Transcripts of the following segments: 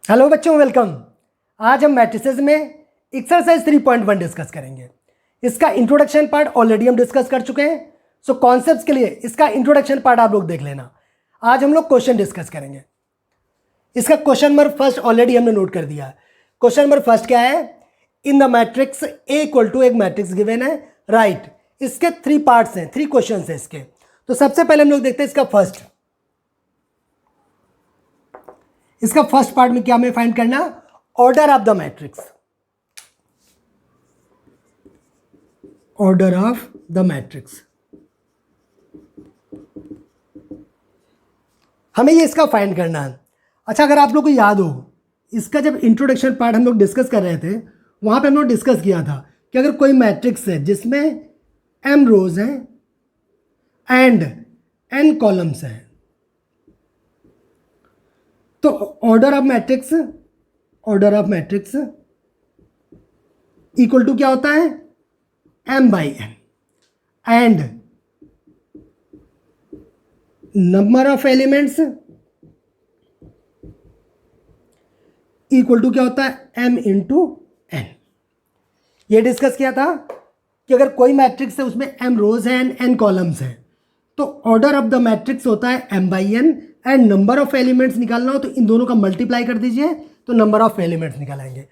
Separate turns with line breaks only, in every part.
Hello बच्चों, welcome. आज हम मैट्रिसेस में एक्सरसाइज 3.1 डिस्कस करेंगे। इसका इंट्रोडक्शन पार्ट ऑलरेडी हम डिस्कस कर चुके हैं। सो कॉन्सेप्ट्स के लिए इसका इंट्रोडक्शन पार्ट आप लोग देख लेना। आज हम लोग क्वेश्चन डिस्कस करेंगे। इसका क्वेश्चन नंबर फर्स्ट ऑलरेडी हमने नोट कर दिया। क्वेश्चन नंबर फर्स्ट क्या है? In the matrix A equal to, एक मैट्रिक्स गिवन है, राइट। इसके 3 पार्ट्स हैं, 3 क्वेश्चन हैं इसके। तो सबसे पहले हम लोग देखते हैं इसका फर्स्ट पार्ट में क्या हमें फाइंड करना? Order of the matrix. Order of the matrix हमें ये इसका फाइंड करना है। अच्छा, अगर आप लोग को याद हो, इसका जब इंट्रोडक्शन पार्ट हम लोग डिस्कस कर रहे थे, वहां पे हम लोग डिस्कस किया था कि अगर कोई मैट्रिक्स है जिसमें m रोज हैं एंड n कॉलम्स हैं, तो order of matrix equal to क्या होता है? m/n and number of elements equal to क्या होता है? m into n। ये डिस्कस किया था कि अगर कोई मैट्रिक्स है उसमें m रोज है एंड n कॉलम्स है, तो ऑर्डर ऑफ द मैट्रिक्स होता है m/n and number of elements निकालना हो तो इन दोनों का मल्टीप्लाई कर दीजिए तो नंबर ऑफ एलिमेंट्स निकालेंगे।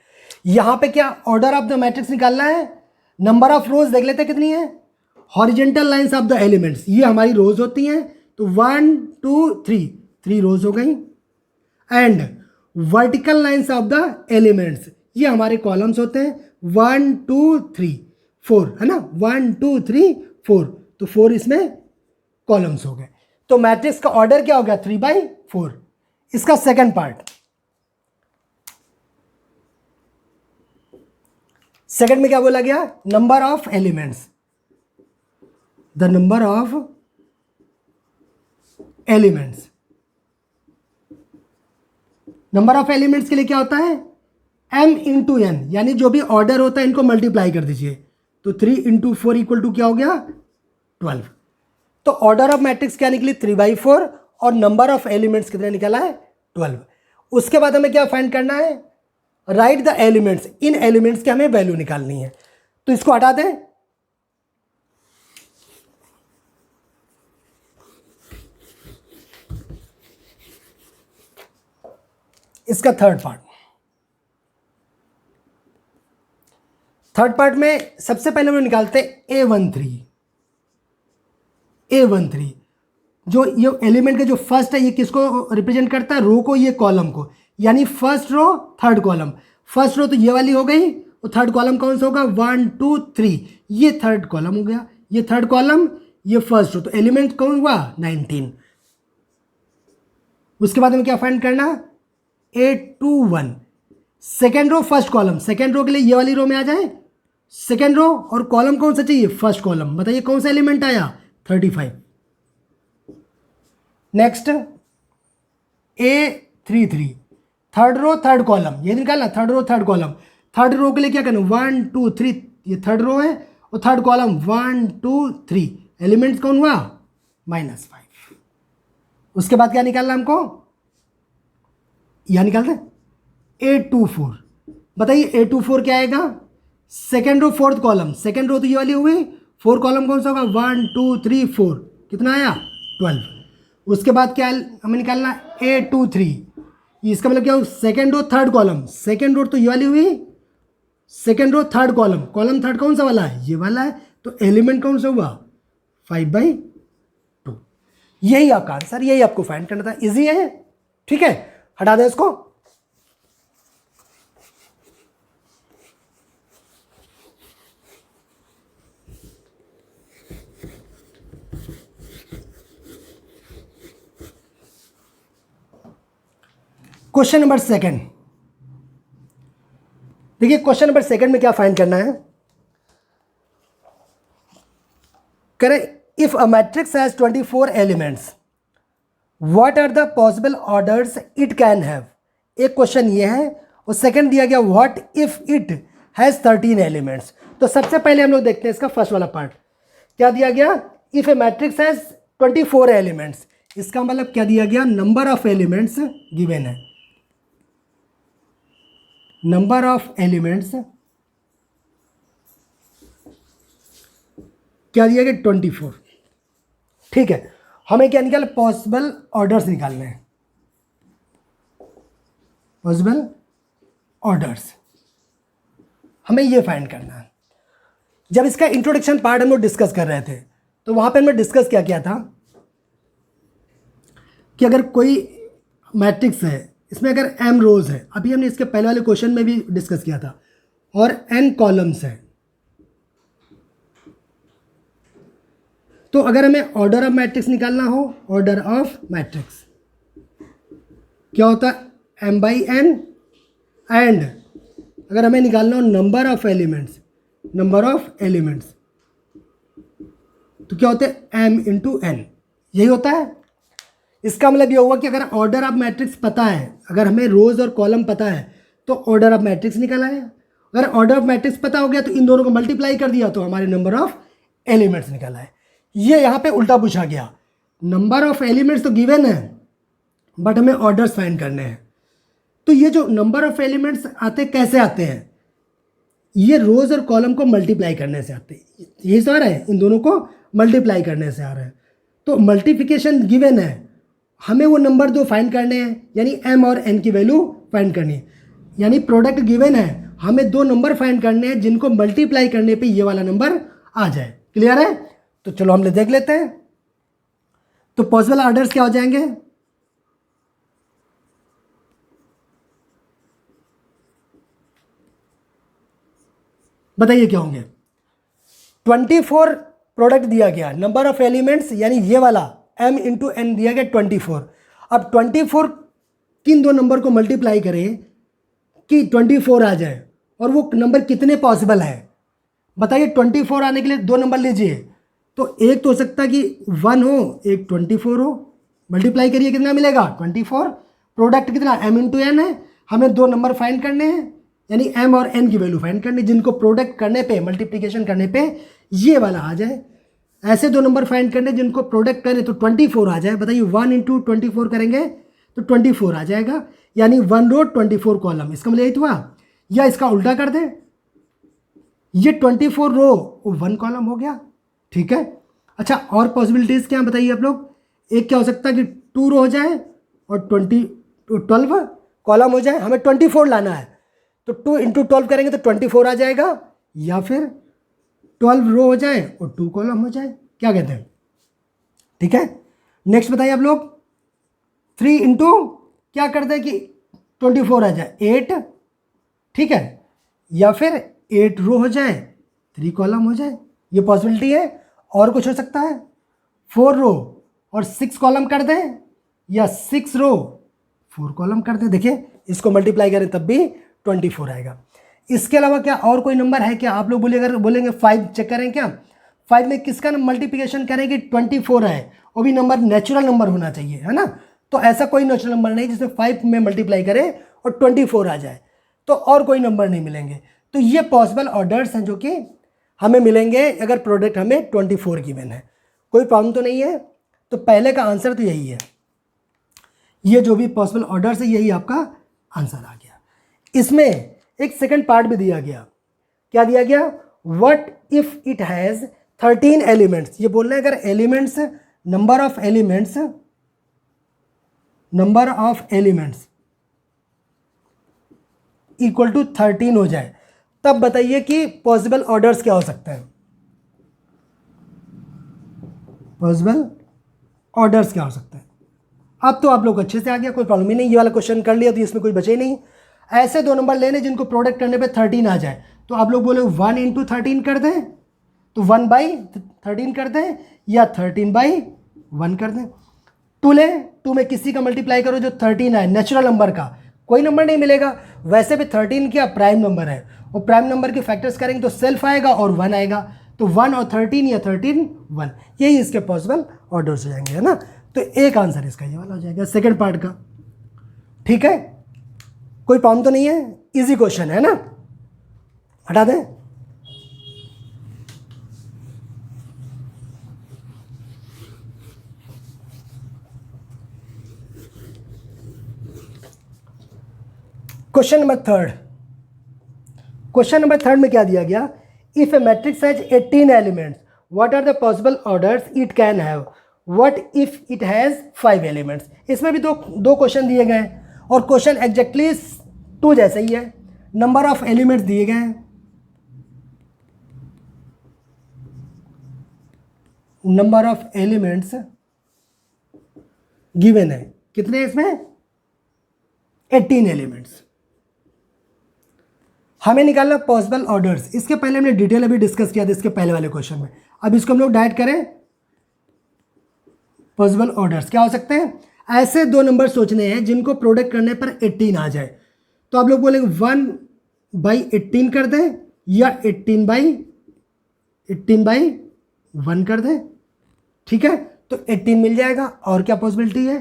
यहां पे क्या ऑर्डर ऑफ द मैट्रिक्स निकालना है? नंबर ऑफ रोज देख लेते हैं कितनी है। Horizontal lines of the elements, ये हमारी रोज होती हैं, तो 1 2 3 रोज हो गई। And vertical lines of the elements, ये हमारे कॉलम्स होते हैं, 1 2 3 4, है ना, 1 2 3 4, तो 4 इसमें कॉलम्स हो गए। तो मैट्रिक्स का ऑर्डर क्या हो गया? 3/4। इसका सेकंड पार्ट, सेकंड में क्या बोला गया? Number of elements. The number of elements, number of elements के लिए क्या होता है? m इंटू n, यानी जो भी ऑर्डर होता है इनको मल्टीप्लाई कर दीजिए, तो 3 इंटू 4 इक्वल टू क्या हो गया? 12। तो ऑर्डर ऑफ मैट्रिक्स क्या निकली? 3/4 और नंबर ऑफ एलिमेंट्स कितने निकला है? 12। उसके बाद हमें क्या फाइंड करना है? Right the elements. In elements की हमें वैल्यू निकालनी है, तो इसको हटा दें। इसका थर्ड पार्ट में सबसे पहले हम निकालते हैं A13। जो ये एलिमेंट का जो फर्स्ट है, ये किसको रिप्रेजेंट करता है? रो को, ये कॉलम को, यानी first row third column. First row तो ये वाली हो गई, और थर्ड कॉलम कौन सा होगा? 1 2 3, ये थर्ड कॉलम हो गया, ये थर्ड कॉलम, ये फर्स्ट रो, तो एलिमेंट कौन हुआ? 19। उसके बाद हमें क्या फाइंड करना? 821। Second row first column, second row के लिए ये वाली रो में आ जाए सेकेंड रो, और कॉलम कौन सा चाहिए? First column. बताइए कौन सा एलिमेंट आया? 35। Next A33, third row third column, ये निकालना, third row third column. Third row के लिए क्या करना? 1 2 3, ये थर्ड रो है, और थर्ड कॉलम 1 2 3, एलिमेंट्स कौन हुआ? -5। उसके बाद क्या निकालना हमको? यह निकालते हैं 824। बताइए 824 क्या आएगा? Second row fourth column, second row तो ये वाली हुई, 4 कॉलम कौन सा होगा? 1 2 3 4, कितना आया? 12। उसके बाद क्या हमें निकालना? 823। इसका मतलब क्या हो? Second row third column, second row तो ये वाली हुई, second row third column, column third कौन सा वाला है? ये वाला है, तो एलिमेंट कौन सा हुआ? 5/2। यही आपका आंसर, यही आपको फाइंड करना था। इजी है, ठीक है, हटा दें इसको। क्वेश्चन नंबर सेकंड, देखिए क्वेश्चन नंबर सेकंड में क्या फाइंड करना है? करें, if a matrix has 24 elements, what are the possible orders it can have. एक क्वेश्चन ये है, और सेकंड दिया गया what if it has 13 elements. तो सबसे पहले हम लोग देखते हैं इसका फर्स्ट वाला पार्ट। क्या दिया गया? If a matrix has 24 elements, इसका मतलब क्या दिया गया? नंबर ऑफ एलिमेंट्स गिवन है। नंबर ऑफ एलिमेंट्स क्या दिया गया 24। ठीक है, हमें क्या निकालना, पॉसिबल ऑर्डर्स निकालने हैं, पॉसिबल ऑर्डर्स हमें ये फाइंड करना है। जब इसका इंट्रोडक्शन पार्ट हम लोग डिस्कस कर रहे थे तो वहां पे हमने डिस्कस क्या किया था कि अगर कोई मैट्रिक्स है, इसमें अगर m रोज है, अभी हमने इसके पहले वाले क्वेश्चन में भी डिस्कस किया था, और n कॉलम्स है, तो अगर हमें ऑर्डर ऑफ मैट्रिक्स निकालना हो, ऑर्डर ऑफ मैट्रिक्स क्या होता है m बाई n, एंड अगर हमें निकालना हो number of elements, number of elements तो क्या होते हैं m इंटू n, यही होता है। इसका मतलब ये होगा कि अगर ऑर्डर ऑफ मैट्रिक्स पता है, अगर हमें रोज और कॉलम पता है तो ऑर्डर ऑफ मैट्रिक्स निकाला है। अगर ऑर्डर ऑफ मैट्रिक्स पता हो गया तो इन दोनों को मल्टीप्लाई कर दिया तो हमारे नंबर ऑफ एलिमेंट्स निकाला है। ये यहाँ पे उल्टा पूछा गया, नंबर ऑफ एलिमेंट्स तो गिवन है बट हमें ऑर्डर्स फाइंड करने हैं। तो ये जो नंबर ऑफ एलिमेंट्स आते कैसे आते हैं, ये रोज और कॉलम को मल्टीप्लाई करने से आते हैं, यही तो आ रहा है, इन दोनों को मल्टीप्लाई करने से आ रहा है। तो मल्टीप्लिकेशन गिवन है, हमें वो नंबर दो फाइंड करने हैं, यानी m और n की वैल्यू फाइंड करनी है। यानी प्रोडक्ट गिवन है, हमें दो नंबर फाइंड करने हैं जिनको मल्टीप्लाई करने पे ये वाला नंबर आ जाए। क्लियर है? तो चलो हम देख लेते हैं। तो पॉसिबल ऑर्डर्स क्या हो जाएंगे, बताइए क्या होंगे। 24 प्रोडक्ट दिया गया, नंबर ऑफ एलिमेंट्स यानी ये वाला m इंटू एन दिया गया 24। अब 24 किन दो नंबर को मल्टीप्लाई करें कि 24 आ जाए, और वो नंबर कितने पॉसिबल है बताइए। 24 आने के लिए दो नंबर लीजिए, तो एक तो हो सकता है कि 1 हो, एक 24 हो, मल्टीप्लाई करिए कितना मिलेगा 24। प्रोडक्ट कितना m इंटू एन है, हमें दो नंबर फाइंड करने हैं, यानी m और n की वैल्यू फाइंड करनी, जिनको प्रोडक्ट करने पे, मल्टीप्लिकेशन करने पे ये वाला आ जाए। ऐसे दो नंबर फाइंड करने जिनको प्रोडक्ट करें तो 24 आ जाए। बताइए 1 इंटू 24 करेंगे तो 24 आ जाएगा, यानी 1 रो 24 कॉलम, इसका मतलब यही तो हुआ। या इसका उल्टा कर दें, ये 24 रो 1 कॉलम हो गया। ठीक है, अच्छा और पॉसिबिलिटीज़ क्या बताइए आप लोग। एक क्या हो सकता है कि 2 रो हो जाए और 12 कॉलम हो जाए, हमें 24 लाना है तो 2 इंटू 12 करेंगे तो 24 आ जाएगा, या फिर 12 रो हो जाए और 2 कॉलम हो जाए। क्या कहते हैं? ठीक है, नेक्स्ट बताइए आप लोग। 3 इंटू क्या करते हैं कि 24 आ जाए 8, ठीक है, या फिर 8 रो हो जाए 3 कॉलम हो जाए, ये पॉसिबिलिटी है। और कुछ हो सकता है, 4 रो और 6 कॉलम कर दें, या 6 रो 4 कॉलम कर दें। देखिए इसको मल्टीप्लाई करें तब भी 24 आएगा। इसके अलावा क्या और कोई नंबर है क्या? आप लोग बोलेंगे 5 चेक करें क्या, 5 में किसका मल्टीप्लिकेशन करेंगे 24 है, वो भी नंबर नेचुरल नंबर होना चाहिए, है ना। तो ऐसा कोई नेचुरल नंबर नहीं जिसमें 5 में मल्टीप्लाई करें और 24 आ जाए, तो और कोई नंबर नहीं मिलेंगे। तो ये पॉसिबल ऑर्डर्स हैं जो कि हमें मिलेंगे अगर प्रोडक्ट हमें 24 गिवन है। कोई प्रॉब्लम तो नहीं है। तो पहले का आंसर तो यही है, ये जो भी पॉसिबल ऑर्डर्स है यही आपका आंसर आ गया। इसमें एक सेकंड पार्ट भी दिया गया। क्या दिया गया? What if it has 13 elements. ये बोल रहे हैं अगर elements, number of elements equal to 13 हो जाए, तब बताइए कि पॉसिबल ऑर्डर्स क्या हो सकता है। पॉसिबल ऑर्डर्स क्या हो सकता है? अब तो आप लोग अच्छे से आ गया, कोई प्रॉब्लम ही नहीं। ये वाला क्वेश्चन कर लिया तो इसमें कोई बचे ही नहीं। ऐसे दो नंबर लेने जिनको प्रोडक्ट करने पे 13 आ जाए, तो आप लोग बोले 1 इंटू 13 कर दें, तो 1 बाई 13 कर दें, या 13 बाई 1 कर दें। 2 ले, 2 में किसी का मल्टीप्लाई करो जो 13 है, नेचुरल नंबर का कोई नंबर नहीं मिलेगा। वैसे भी 13 क्या प्राइम नंबर है, और प्राइम नंबर के फैक्टर्स करेंगे तो सेल्फ आएगा और 1 आएगा, तो 1 और 13 या 13 1, यही इसके पॉसिबल ऑर्डर्स हो जाएंगे, है ना। तो एक आंसर इसका ये वाला हो जाएगा सेकंड पार्ट का। ठीक है, कोई प्रॉब्लम तो नहीं है, इजी क्वेश्चन है ना, हटा दें। क्वेश्चन नंबर 3, क्वेश्चन नंबर 3 में क्या दिया गया, if a matrix has 18 elements what are the possible orders it can have, what if it has 5 elements. इसमें भी दो क्वेश्चन दिए गए हैं और क्वेश्चन एग्जैक्टली 2 जैसे ही है। नंबर ऑफ एलिमेंट्स दिए गए हैं, नंबर ऑफ एलिमेंट्स गिवन है, कितने हैं इसमें, 18 एलिमेंट्स। हमें निकालना पॉसिबल ऑर्डर्स। इसके पहले हमने डिटेल अभी डिस्कस किया था इसके पहले वाले क्वेश्चन में। अब इसको हम लोग डायरेक्ट करें, पॉसिबल ऑर्डर्स क्या हो सकते हैं, ऐसे 2 नंबर सोचने हैं जिनको प्रोडक्ट करने पर 18 आ जाए। तो आप लोग बोलेंगे 1/18 कर दें या 18/1 कर दें, ठीक है, तो 18 मिल जाएगा। और क्या पॉसिबिलिटी है,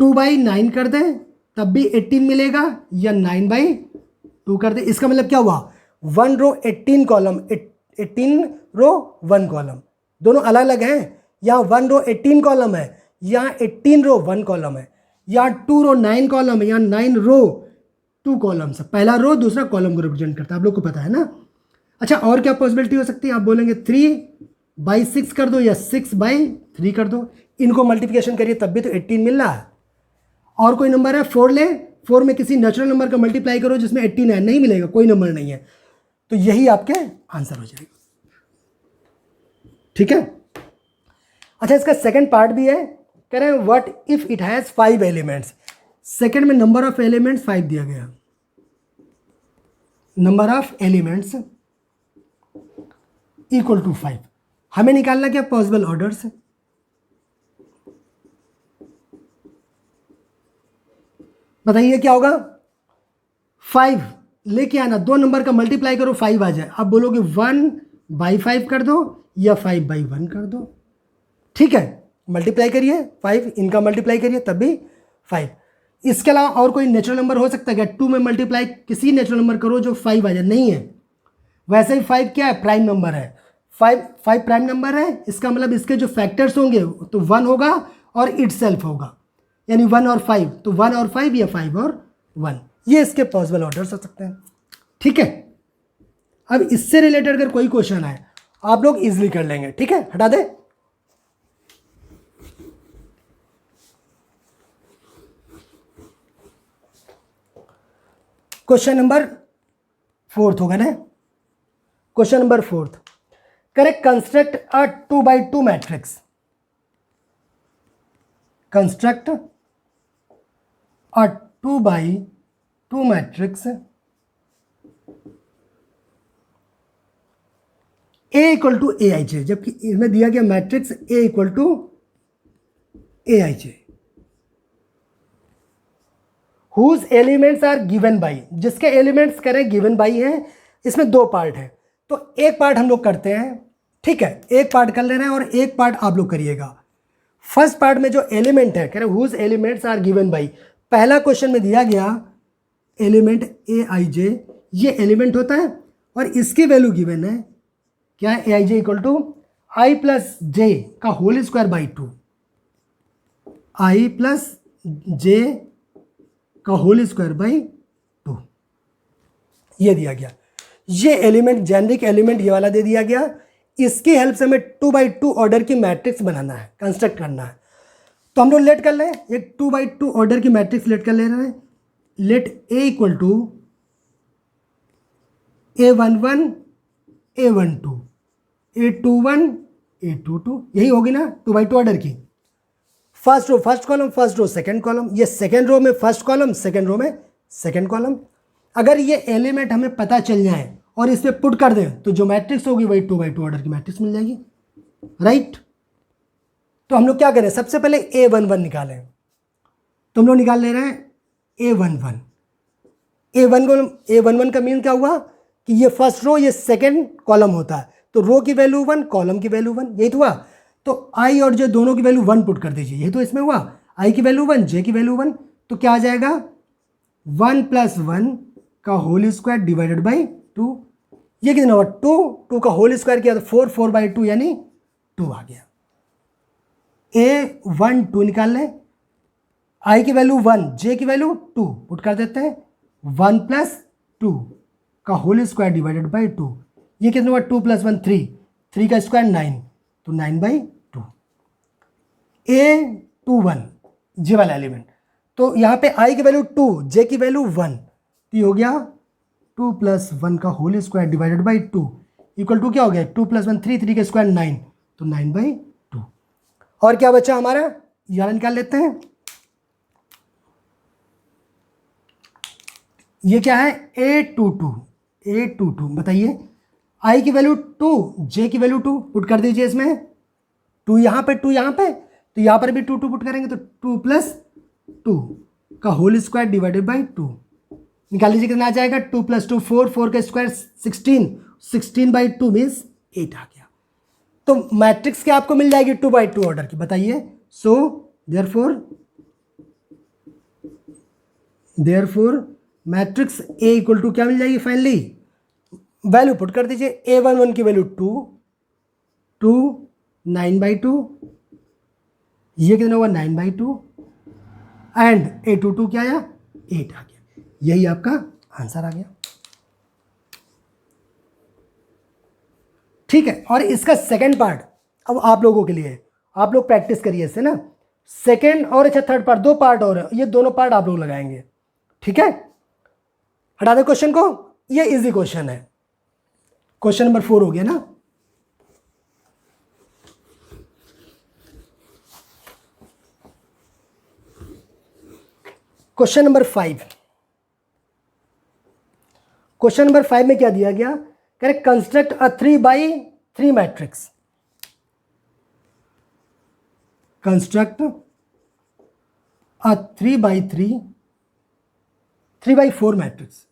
2/9 कर दें तब भी 18 मिलेगा, या 9/2 कर दें। इसका मतलब क्या हुआ, 1 रो 18 कॉलम, 18 रो 1 कॉलम, दोनों अलग अलग हैं। यहाँ 1 रो 18 कॉलम है, यहाँ 18 रो 1 कॉलम है, यहाँ 2 रो 9 कॉलम है, यहाँ 9 रो 2 कॉलम है। पहला रो दूसरा कॉलम को रिप्रेजेंट करता है, आप लोग को पता है ना। अच्छा, और क्या पॉसिबिलिटी हो सकती है, आप बोलेंगे 3/6 कर दो या 6/3 कर दो। इनको मल्टीप्लिकेशन करिए तब भी तो 18 मिल रहा है। और कोई नंबर है 4 ले, 4 में किसी नेचुरल नंबर का मल्टीप्लाई करो जिसमें 18 है, नहीं मिलेगा, कोई नंबर नहीं है। तो यही आपके आंसर हो जाएगा, ठीक है। अच्छा, इसका सेकंड पार्ट भी है, कह रहे हैं what if it has 5 elements. Second में नंबर ऑफ एलिमेंट्स 5 दिया गया, number of elements equal to 5। हमें निकालना क्या, पॉसिबल ऑर्डर्स। बताइए क्या होगा, 5 लेके आना, 2 नंबर का मल्टीप्लाई करो 5 आ जाए। आप बोलोगे 1/5 कर दो या 5/1 कर दो, ठीक है, मल्टीप्लाई करिए 5, इनका मल्टीप्लाई करिए तब भी 5। इसके अलावा और कोई नेचुरल नंबर हो सकता है क्या, 2 में मल्टीप्लाई किसी नेचुरल नंबर करो जो 5 आ जाए, नहीं है। वैसे ही 5 क्या है, प्राइम नंबर है, 5 प्राइम नंबर है। इसका मतलब इसके जो फैक्टर्स होंगे तो 1 होगा और इटसेल्फ होगा, यानी 1 और 5, तो 1 और 5 या 5 और 1, ये इसके पॉसिबल ऑर्डर्स हो सकते हैं, ठीक है। अब इससे रिलेटेड अगर कोई क्वेश्चन आए आप लोग इजीली कर लेंगे, ठीक है, हटा दे। क्वेश्चन नंबर 4 होगा ना, question number 4, correct construct a 2/2 matrix, construct a 2/2 matrix A equal to AIJ, जबकि इसमें दिया गया matrix A equal to AIJ, whose elements are given by, जिसके एलिमेंट्स करें गिवन बाई हैं। इसमें 2 पार्ट है, तो एक पार्ट हम लोग करते हैं, ठीक है, एक पार्ट कर ले रहे हैं और एक पार्ट आप लोग करिएगा। फर्स्ट पार्ट में जो एलिमेंट है, कह रहे whose elements are given by, पहला क्वेश्चन में दिया गया एलिमेंट AIJ, ये एलिमेंट होता है और इसकी वैल्यू गिवन है, क्या है, AIJ equal to I plus J का whole square by 2, I plus J का होल स्क्वायर बाई 2, ये दिया गया। ये एलिमेंट जेनरिक एलिमेंट ये वाला दे दिया गया। इसकी हेल्प से हमें 2/2 ऑर्डर की मैट्रिक्स बनाना है, कंस्ट्रक्ट करना है। तो हम लोग लेट कर लें, एक 2/2 ऑर्डर की मैट्रिक्स लेट कर ले रहे हैं। Late A equal to A11 A12 A21 A22, यही होगी ना 2/2 ऑर्डर की। First row first column, first row second column, ये सेकंड रो में फर्स्ट कॉलम, सेकंड रो में सेकंड कॉलम। अगर ये एलिमेंट हमें पता चल जाए और इस पर पुट कर दें तो जो मैट्रिक्स होगी वही 2/2 ऑर्डर की मैट्रिक्स मिल जाएगी, राइट। तो हम लोग क्या करें, सबसे पहले A11 निकालें। तो हम लोग निकाल ले रहे हैं A11। A11 का मीन क्या हुआ कि ये फर्स्ट रो ये सेकंड कॉलम होता है, तो रो की वैल्यू 1, कॉलम की वैल्यू 1, यही तो हुआ। तो I और J दोनों की वैल्यू 1 पुट कर दीजिए, यही तो इसमें हुआ। I की वैल्यू 1, J की वैल्यू 1, तो क्या आ जाएगा 1 + 1 का होल स्क्वायर डिवाइडेड बाई 2। ये कितना हुआ 2 का होल स्क्वायर किया तो 4/2 यानी 2 आ गया। A12 निकाल लें, I की वैल्यू 1, J की वैल्यू 2 पुट कर देते हैं, 1 + 2 का होल स्क्वायर डिवाइडेड बाई 2। ये कितना हुआ 2 + 1 3, 3 का स्क्वायर 9, तो 9/2। A21 जे वाला एलिमेंट, तो यहाँ पे i की वैल्यू 2, j की वैल्यू 1, तो ये हो गया 2 + 1 का whole square divided by 2 equal to क्या हो गया 2 + 1 3, 3 का स्क्वायर 9, तो 9/2। और क्या बचा हमारा, ये वाला निकाल लेते हैं। ये क्या है A22 बताइए, i की वैल्यू 2, j की वैल्यू 2 पुट कर दीजिए इसमें, 2 यहाँ पे 2 यहाँ पे, तो यहाँ पर भी 2 पुट करेंगे तो 2 + 2 का होल स्क्वायर डिवाइडेड बाई 2 निकाल लीजिए, कितना आ जाएगा 2 + 2 4, 4 का स्क्वायर 16, 16/2 मीन्स 8 आ गया। तो मैट्रिक्स क्या आपको मिल जाएगी 2/2 ऑर्डर की, बताइए। So therefore matrix A equal to क्या मिल जाएगी फाइनली, वैल्यू पुट कर दीजिए, A11 की वैल्यू 2 9/2, ये कितना हुआ 9/2, एंड A22 क्या आया 8 आ गया। यही आपका आंसर आ गया। ठीक है, और इसका सेकंड पार्ट अब आप लोगों के लिए है, आप लोग प्रैक्टिस करिए इससे ना। सेकंड और अच्छा थर्ड पार्ट, 2 पार्ट और है, ये दोनों पार्ट आप लोग लगाएंगे। ठीक है, हटा दो क्वेश्चन को, ये इजी क्वेश्चन है। क्वेश्चन नंबर 4 हो गया ना। क्वेश्चन नंबर 5, क्वेश्चन नंबर 5 में क्या दिया गया, कह रहे construct a 3/3 matrix, construct a 3/4 matrix,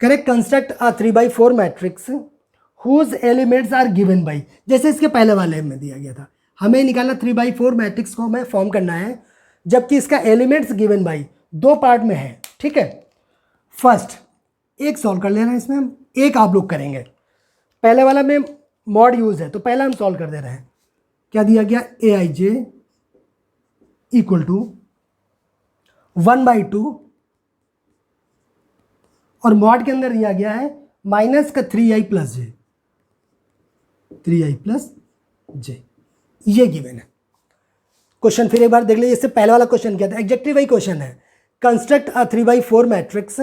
correct construct a 3/4 matrix whose elements are given by, जैसे इसके पहले वाले में दिया गया था, हमें निकालना 3/4 मैट्रिक्स को हमें फॉर्म करना है, जबकि इसका एलिमेंट्स गिवन बाई 2 पार्ट में है। ठीक है, फर्स्ट एक सॉल्व कर लेना है इसमें, हम एक आप लोग करेंगे। पहले वाला में मॉड यूज है, तो पहला हम सॉल्व कर दे रहे हैं। क्या दिया गया Aij इक्वल टू 1/2, और मॉड के अंदर दिया गया है माइनस का 3i + j, 3i + j, ये गिवन है। क्वेश्चन फिर एक बार देख लीजिए, इससे पहले वाला क्वेश्चन क्या था, एग्जैक्टली वही क्वेश्चन है। Construct a 3/4 matrix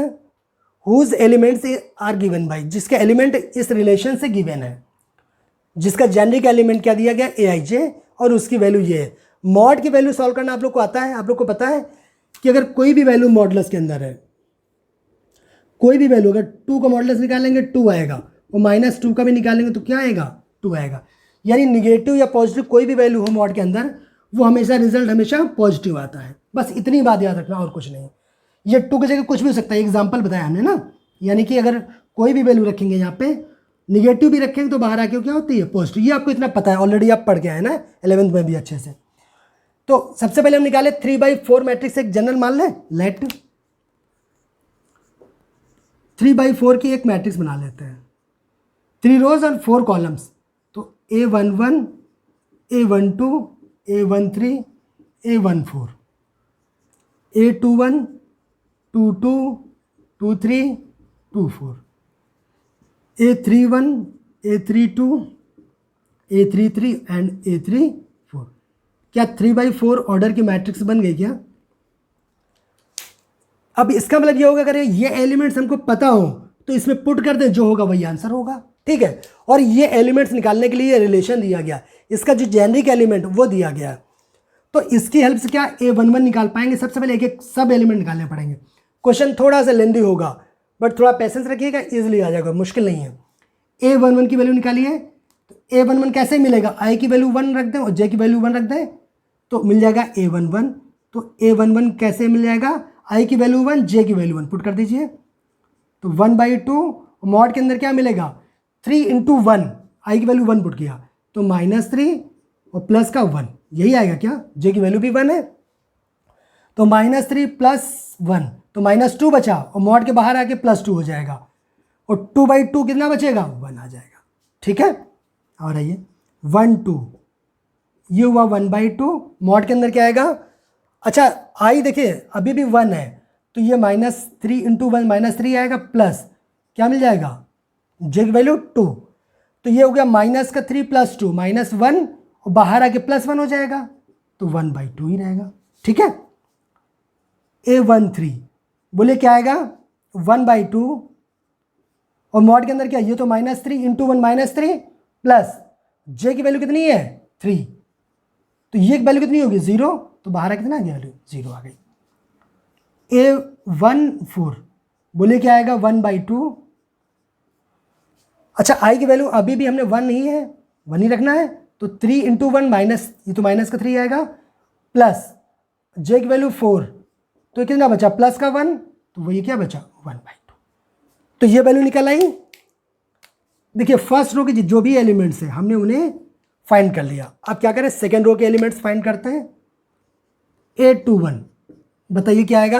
whose elements are given by, जिसके एलिमेंट इस रिलेशन से गिवन है, जिसका जेनरिक एलिमेंट क्या दिया गया Aij, और उसकी वैल्यू ये है। मॉड की वैल्यू सॉल्व करना आप लोग को आता है, आप लोग को पता है कि अगर कोई भी वैल्यू मॉडुलस के अंदर है, कोई भी वैल्यू, अगर 2 का मॉडुलस निकालेंगे 2 आएगा, और -2 का भी निकालेंगे तो क्या आएगा 2 आएगा। यानी निगेटिव या पॉजिटिव कोई भी वैल्यू हो मॉड के अंदर, वो हमेशा रिजल्ट हमेशा पॉजिटिव आता है। बस इतनी बात याद रखना, और कुछ नहीं। ये 2 की जगह कुछ भी हो सकता है, एग्जाम्पल बताया हमने ना, यानी कि अगर कोई भी वैल्यू रखेंगे यहाँ पे, निगेटिव भी रखेंगे तो बाहर आके क्या होती है पॉजिटिव, ये आपको इतना पता है, ऑलरेडी आप पढ़ के आए ना 11th में भी अच्छे से। तो सबसे पहले हम निकाले 3/4 मैट्रिक्स, एक जनरल मान लें, लेट 3/4 की एक मैट्रिक्स बना लेते हैं, 3 रोज और 4 कॉलम्स, तो A11 A12 A13 A14, A21 22 23 24, A31 A32 A33 and A34। क्या 3/4 ऑर्डर की मैट्रिक्स बन गई क्या? अब इसका मतलब ये होगा, अगर ये एलिमेंट्स हमको पता हो तो इसमें पुट कर दें, जो होगा वही आंसर होगा। ठीक है, और ये एलिमेंट्स निकालने के लिए रिलेशन दिया गया, इसका जो जेनरिक एलिमेंट वो दिया गया, तो इसकी हेल्प से क्या A11 निकाल पाएंगे। सबसे पहले एक एक सब एलिमेंट निकालने पड़ेंगे। क्वेश्चन थोड़ा सा लेंदी होगा, बट थोड़ा पेशेंस रखिएगा, इजीली आ जाएगा, मुश्किल नहीं है। A11 की वैल्यू निकालिए, तो A11 कैसे मिलेगा, i की वैल्यू 1 रख दें और j की वैल्यू 1 रख दें तो मिल जाएगा A11। तो A11 कैसे मिल जाएगा, i की वैल्यू 1 j की वैल्यू 1 पुट कर दीजिए, तो 1/2 मॉड के अंदर क्या मिलेगा 3 × 1, i की वैल्यू 1 पुट किया तो -3 और प्लस का 1, यही आएगा क्या, j की वैल्यू भी 1 है, तो -3 + 1 तो -2 बचा, और मॉड के बाहर आके +2 हो जाएगा, और 2/2 कितना बचेगा 1 आ जाएगा। ठीक है, और आइए 1 2, ये हुआ 1/2, मॉड के अंदर क्या आएगा, अच्छा i देखिए अभी भी 1 है, तो ये -3 इंटू 1 -3 आएगा, प्लस क्या मिल जाएगा, जे की वैल्यू 2, तो ये हो गया -3 + 2 -1, और बाहर आके +1 हो जाएगा, तो 1/2 ही रहेगा। ठीक है, A13 बोले क्या आएगा, 1/2, और मॉड के अंदर क्या, ये तो -3 इंटू 1 -3 प्लस जे की वैल्यू कितनी है 3, तो ये वैल्यू कितनी होगी 0, तो बाहर कितना आ गया वैल्यू 0 आ गई। A14 बोले क्या आएगा 1/2, अच्छा आई की वैल्यू अभी भी हमने 1 नहीं है, 1 ही रखना है, तो 3 इंटू 1 माइनस, ये तो माइनस का 3 आएगा, प्लस जे की वैल्यू 4, तो कितना बचा प्लस का 1, तो वही क्या बचा 1/2, तो ये वैल्यू निकल आई। देखिए फर्स्ट रो के जो भी एलिमेंट्स हैं हमने उन्हें फाइंड कर लिया, अब क्या करें सेकेंड रो के एलिमेंट्स फाइंड करते हैं। 821 बताइए क्या आएगा,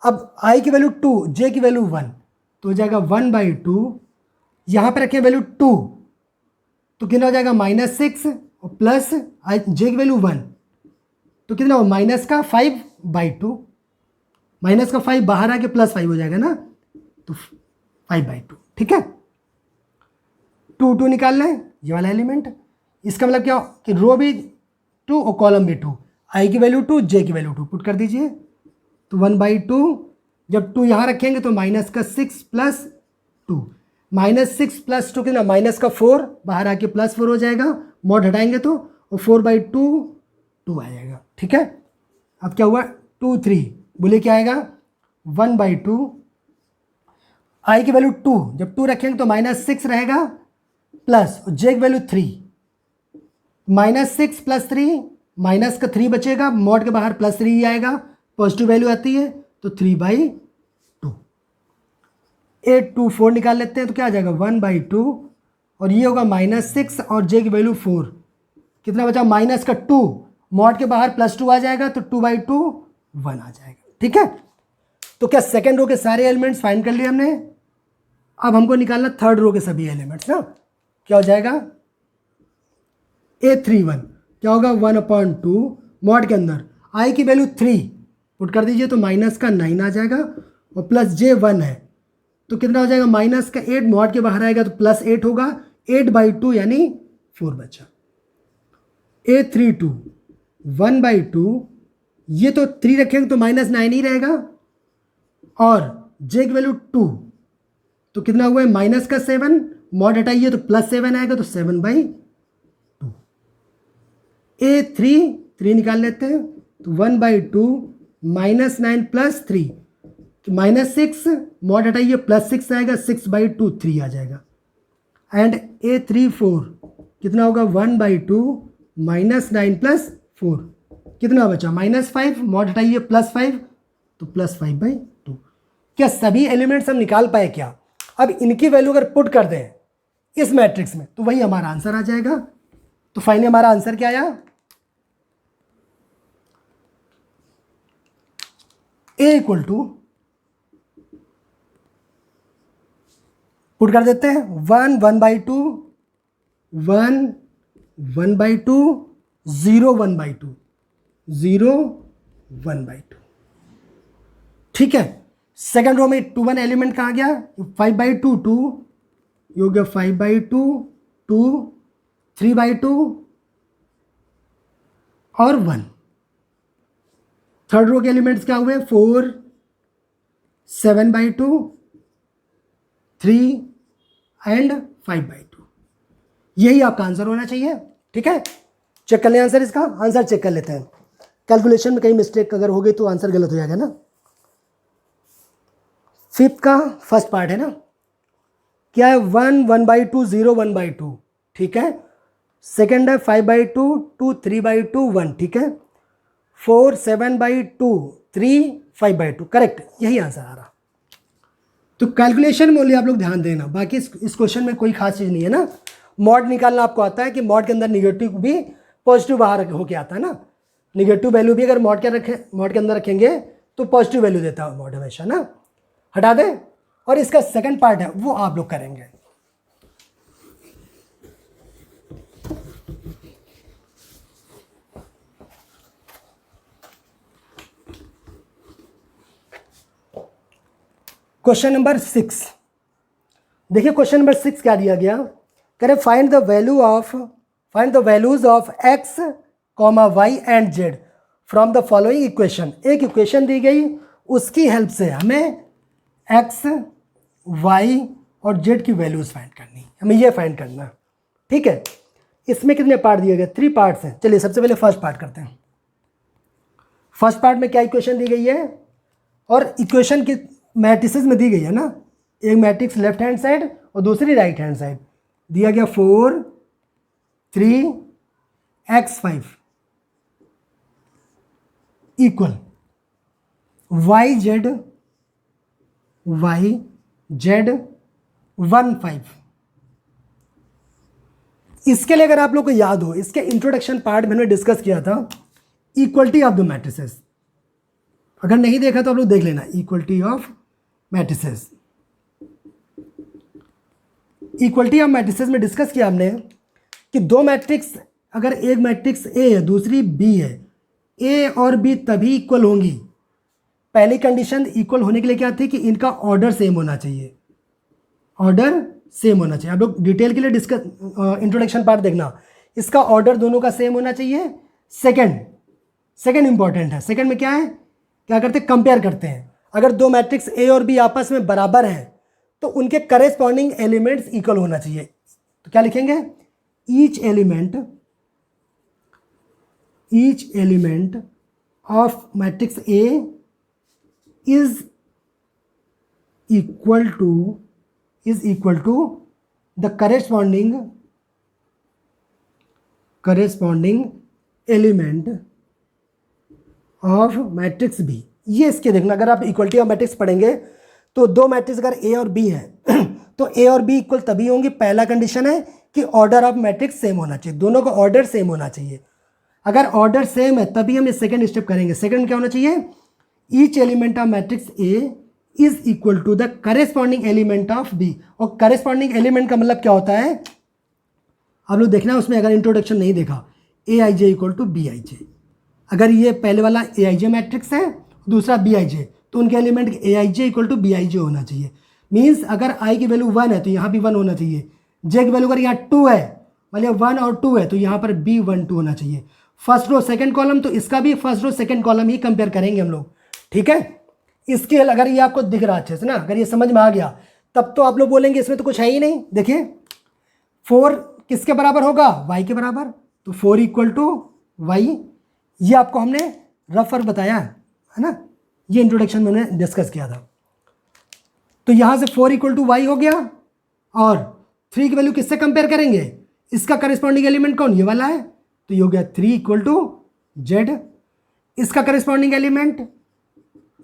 अब आई की वैल्यू 2, जे की वैल्यू 1, तो हो जाएगा 1/2, यहाँ पर रखें वैल्यू 2, तो कितना हो जाएगा -6, और प्लस आई जे की वैल्यू 1, तो कितना हो माइनस का 5/2, माइनस का 5 बाहर आके +5 हो जाएगा ना, तो 5/2। ठीक है, 2 निकालना है ये वाला एलिमेंट, इसका मतलब क्या कि रो भी 2 और कॉलम भी 2, आई की वैल्यू 2, जे की वैल्यू 2 पुट कर दीजिए, तो 1/2, जब 2 यहाँ रखेंगे तो -6 + 2, -6 + 2 कितना -4, बाहर आके +4 हो जाएगा, मॉड हटाएंगे तो, और 4/2 2 आ जाएगा। ठीक है, अब क्या हुआ 2 3 बोले क्या आएगा 1/2, आई की वैल्यू 2, जब 2 रखेंगे तो -6 रहेगा, प्लस जे की वैल्यू 3, -6 + 3, माइनस का 3 बचेगा, मॉड के बाहर +3 ही आएगा, पॉजिटिव वैल्यू आती है, तो 3/2। 824 निकाल लेते हैं, तो क्या आ जाएगा 1/2, और ये होगा -6, और जे की वैल्यू 4, कितना बचा माइनस का 2, मॉड के बाहर +2 आ जाएगा, तो 2/2 1 आ जाएगा। ठीक है, तो क्या सेकेंड रो के सारे एलिमेंट्स फाइंड कर लिए हमने, अब हमको निकालना थर्ड रो के सभी एलिमेंट्स ना, क्या हो जाएगा A31 क्या होगा 1/2, मॉड के अंदर आई की वैल्यू 3 पुट कर दीजिए, तो -9 आ जाएगा, और प्लस जे 1 है, तो कितना हो जाएगा -8, मॉड के बाहर आएगा तो +8 होगा, 8/2 यानी 4 बचा। A32 1/2, ये तो 3 रखेंगे तो -9 ही रहेगा, और जे की वैल्यू 2, तो कितना हुआ है -7, मॉड हटाइए तो +7 आएगा, तो 7/2। A3 निकाल लेते हैं, तो 1/2 -9 + 3, तो -6, मॉड हटाइए +6 आएगा, 6/2 3 आ जाएगा। एंड A34 कितना होगा 1/2 -9 + 4, कितना बचा -5, मॉड हटाइए +5, तो +5/2। क्या सभी एलिमेंट्स हम निकाल पाए क्या, अब इनकी वैल्यू अगर पुट कर दें इस मैट्रिक्स में तो वही हमारा आंसर आ जाएगा। तो फाइनली हमारा आंसर क्या आया, A = पुट कर देते हैं 1 1/2, 1 1/2, 0 1/2, 0 1/2। ठीक है, सेकंड रो में 2 1 एलिमेंट कहाँ गया 5/2 2, ये हो गया 5/2 2, 3/2 और 1। थर्ड रो के एलिमेंट्स क्या हुए 4 7/2, 3 एंड 5/2। यही आपका आंसर होना चाहिए। ठीक है, चेक कर लें आंसर, इसका आंसर चेक कर लेते हैं, कैलकुलेशन में कहीं मिस्टेक अगर हो गई तो आंसर गलत हो जाएगा ना। फिफ्थ का फर्स्ट पार्ट है ना, क्या है 1 1/2 0 1/2, ठीक है। सेकेंड है 5/2 2 3/2 1, ठीक है। 4 7/2 3 5/2, करेक्ट, यही आंसर आ रहा। तो कैलकुलेशन में ओनली आप लोग ध्यान देना, बाकी इस क्वेश्चन में कोई खास चीज़ नहीं है ना। मॉड निकालना आपको आता है कि मॉड के अंदर निगेटिव भी पॉजिटिव बाहर होके आता है ना, निगेटिव वैल्यू भी अगर मॉड के अंदर रखेंगे तो पॉजिटिव वैल्यू देता है मॉड हमेशा ना। हटा दें, और इसका सेकंड पार्ट है वो आप लोग करेंगे। क्वेश्चन नंबर 6, देखिए क्वेश्चन नंबर 6 क्या दिया गया, कह रहे find the values of x, y and z from the following equation. एक इक्वेशन दी गई, उसकी हेल्प से हमें x, y और z की वैल्यूज फाइंड करनी, हमें ये फाइंड करना। ठीक है, इसमें कितने पार्ट दिए गए, 3 पार्ट्स हैं। चलिए सबसे पहले फर्स्ट पार्ट करते हैं। फर्स्ट पार्ट में क्या इक्वेशन दी गई है, और इक्वेशन की मैट्रिसेस में दी गई है ना, एक मैट्रिक्स लेफ्ट हैंड साइड और दूसरी राइट हैंड साइड। दिया गया 4 3 x 5 इक्वल y z 1 5। इसके लिए अगर आप लोग को याद हो, इसके इंट्रोडक्शन पार्ट में हमने डिस्कस किया था इक्वलिटी ऑफ द मैट्रिसेस। अगर नहीं देखा तो आप लोग देख लेना, equality of matrices. Equality of matrices में डिस्कस किया हमने कि दो मैट्रिक्स, अगर एक मैट्रिक्स ए है दूसरी बी है, ए और बी तभी इक्वल होंगी। पहली कंडीशन इक्वल होने के लिए क्या थी कि इनका ऑर्डर सेम होना चाहिए, ऑर्डर सेम होना चाहिए। आप लोग डिटेल के लिए डिस्कस इंट्रोडक्शन पार्ट देखना, इसका ऑर्डर दोनों का सेम होना चाहिए। सेकंड इंपॉर्टेंट है, सेकंड में क्या है, क्या करते हैं, कंपेयर करते हैं। अगर दो मैट्रिक्स ए और बी आपस में बराबर हैं तो उनके करेस्पॉन्डिंग एलिमेंट्स इक्वल होना चाहिए। तो क्या लिखेंगे, each element of matrix A is equal to the corresponding element of matrix B. ये इसके देखना, अगर आप इक्वलिटी ऑफ मैट्रिक्स पढ़ेंगे तो दो मैट्रिक्स अगर ए और बी हैं तो ए और बी इक्वल तभी होंगी। पहला कंडीशन है कि ऑर्डर ऑफ मैट्रिक्स सेम होना चाहिए, दोनों का ऑर्डर सेम होना चाहिए। अगर ऑर्डर सेम है तभी हम ये सेकंड स्टेप करेंगे। सेकंड क्या होना चाहिए, each element of matrix A is equal to the corresponding element of B. और करेस्पॉन्डिंग एलिमेंट का मतलब क्या होता है, आप लोग देखना उसमें, अगर इंट्रोडक्शन नहीं देखा, ए I J equal to B I जे। अगर ये पहले वाला ए आई जे मैट्रिक्स है, दूसरा बी आई जे, तो उनके element A I J equal to B I J होना चाहिए। मीन्स अगर आई की वैल्यू 1 है तो यहाँ भी 1 होना चाहिए। जे की वैल्यू अगर यहाँ 2 है, मतलब 1 और 2 है, तो यहाँ पर बी 1 2 होना चाहिए। फर्स्ट रो सेकंड कॉलम, तो इसका भी फर्स्ट रो सेकंड कॉलम ही कंपेयर करेंगे हम लोग। ठीक है, इसके अगर ये आपको दिख रहा अच्छे से ना, अगर ये समझ में आ गया, तब तो आप लोग बोलेंगे इसमें तो कुछ है ही नहीं। देखिए 4 किसके बराबर होगा, y के बराबर, तो 4 इक्वल टू वाई। ये आपको हमने रफर बताया है ना, ये इंट्रोडक्शन में हमने डिस्कस किया था। तो यहाँ से 4 इक्वल टू वाई हो गया, और 3 की वैल्यू किससे कंपेयर करेंगे, इसका करेस्पॉन्डिंग एलिमेंट कौन, ये वाला है, तो ये हो गया 3 इक्वल टू जेड। इसका करेस्पॉन्डिंग एलिमेंट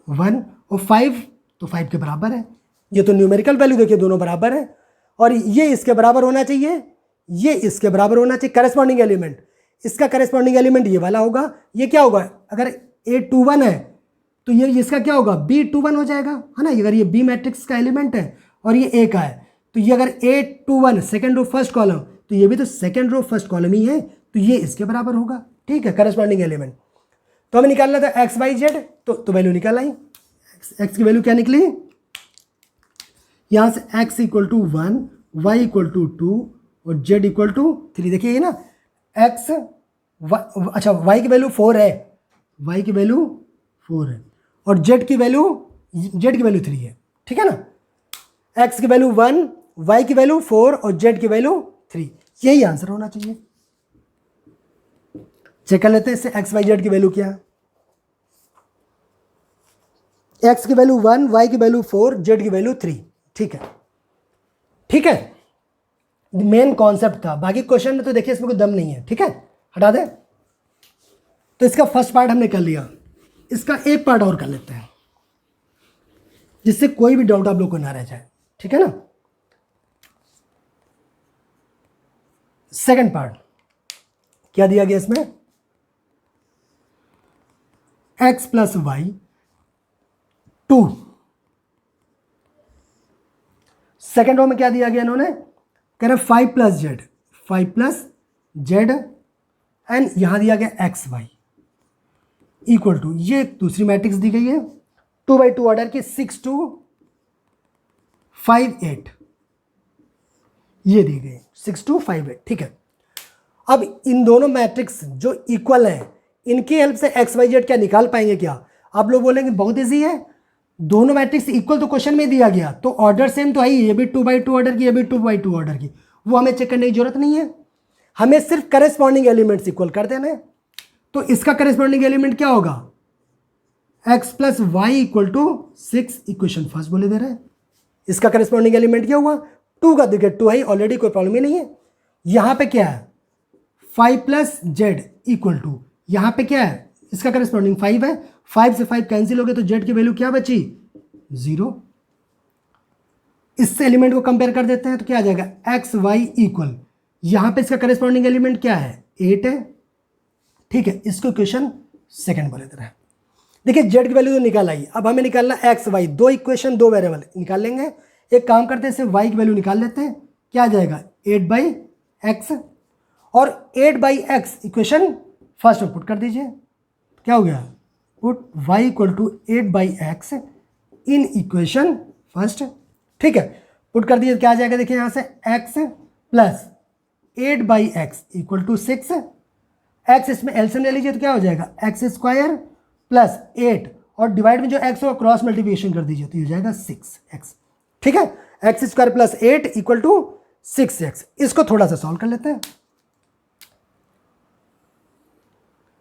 1 और 5, तो 5 के बराबर है। ये तो न्यूमेरिकल वैल्यू देखिए दोनों बराबर है, और ये इसके बराबर होना चाहिए, ये इसके बराबर होना चाहिए करेस्पॉन्डिंग एलिमेंट। इसका करेस्पॉन्डिंग एलिमेंट ये वाला होगा। ये क्या होगा, अगर A21 है तो ये इसका क्या होगा, B21 हो जाएगा, है ना। अगर ये B मैट्रिक्स का एलिमेंट है और ये A का है, तो ये अगर A21 second row first column, तो ये भी तो सेकेंड रो फर्स्ट कॉलम ही है, तो ये इसके बराबर होगा। ठीक है, करेस्पॉन्डिंग एलिमेंट। तो हमें निकालना था एक्स वाई जेड, तो वैल्यू निकाल आई। एक्स की वैल्यू क्या निकली, यहाँ से x equal to 1, y equal to 2 और z इक्वल टू 3। देखिए ये ना x अच्छा y की वैल्यू 4 है, y की वैल्यू 4 है, और z की वैल्यू 3 है। ठीक है ना, x की वैल्यू 1, y की वैल्यू 4 और z की वैल्यू 3। यही आंसर होना चाहिए। चेक कर लेते हैं इससे x y z की वैल्यू क्या है। x की वैल्यू 1, y की वैल्यू 4, z की वैल्यू 3। ठीक है, ठीक है, मेन कॉन्सेप्ट था। बाकी क्वेश्चन में तो देखिए इसमें कोई दम नहीं है। ठीक है, हटा दे। तो इसका फर्स्ट पार्ट हमने कर लिया, इसका एक पार्ट और कर लेते हैं जिससे कोई भी डाउट आप लोग को ना रह जाए। ठीक है ना, सेकंड पार्ट क्या दिया गया इसमें, x plus y 2। Second row में क्या दिया गया इन्होंने, कह रहे 5 प्लस जेड एंड यहां दिया गया एक्स वाई इक्वल टू, ये दूसरी मैट्रिक्स दी गई है 2 by 2 ऑर्डर की 6 2 5 8, ये दी गई 6 2 5 8, ठीक है। अब इन दोनों मैट्रिक्स जो इक्वल हैं इनकी हेल्प से एक्स वाई जेड क्या निकाल पाएंगे क्या? आप लोग बोलेंगे बहुत ईजी है, दोनों मैट्रिक्स इक्वल तो क्वेश्चन में दिया गया, तो ऑर्डर सेम तो है ही, ये भी 2/2 ऑर्डर की, ये भी 2/2 ऑर्डर की, वो हमें चेक करने की जरूरत नहीं है, हमें सिर्फ करेस्पॉन्डिंग एलिमेंट्स इक्वल कर देना है। तो इसका करेस्पॉन्डिंग एलिमेंट क्या होगा? x plus y equal to 6, equation first बोले दे रहे हैं। इसका करेस्पॉन्डिंग एलिमेंट क्या हुआ? 2 का, देखिए 2 है ऑलरेडी, कोई प्रॉब्लम ही नहीं है। यहाँ पे क्या है? 5 प्लस जेड इक्वल टू, यहाँ पे क्या है? इसका करेस्पॉन्डिंग 5 है, 5 से 5 कैंसिल हो गए तो जेड की वैल्यू क्या बची? 0। इससे एलिमेंट को कंपेयर कर देते हैं तो क्या आ जाएगा? एक्स वाई इक्वल, यहाँ पे इसका करेस्पॉन्डिंग एलिमेंट क्या है? 8 है, ठीक है। इसको इक्वेशन सेकंड बोले दे रहे हैं। देखिए जेड की वैल्यू तो निकाल आई, अब हमें निकालना एक्स वाई, दो इक्वेशन दो वेरिएबल निकाल लेंगे। एक काम करते हैं, सिर्फ वाई की वैल्यू निकाल लेते हैं, क्या आ जाएगा? 8/x, और 8/x इक्वेशन फर्स्ट में पुट कर दीजिए, क्या हो गया? Put y equal to 8/x in equation first, ठीक है। पुट कर दिए क्या आ जाएगा? देखिए यहाँ से x plus 8/x equal to 6, x इसमें एलसीएम ले लीजिए तो क्या हो जाएगा? x स्क्वायर प्लस 8, और डिवाइड में जो x होगा क्रॉस मल्टीप्लिकेशन कर दीजिए तो ये हो जाएगा 6x, ठीक है। x square plus 8 equal to 6x। इसको थोड़ा सा सॉल्व कर लेते हैं।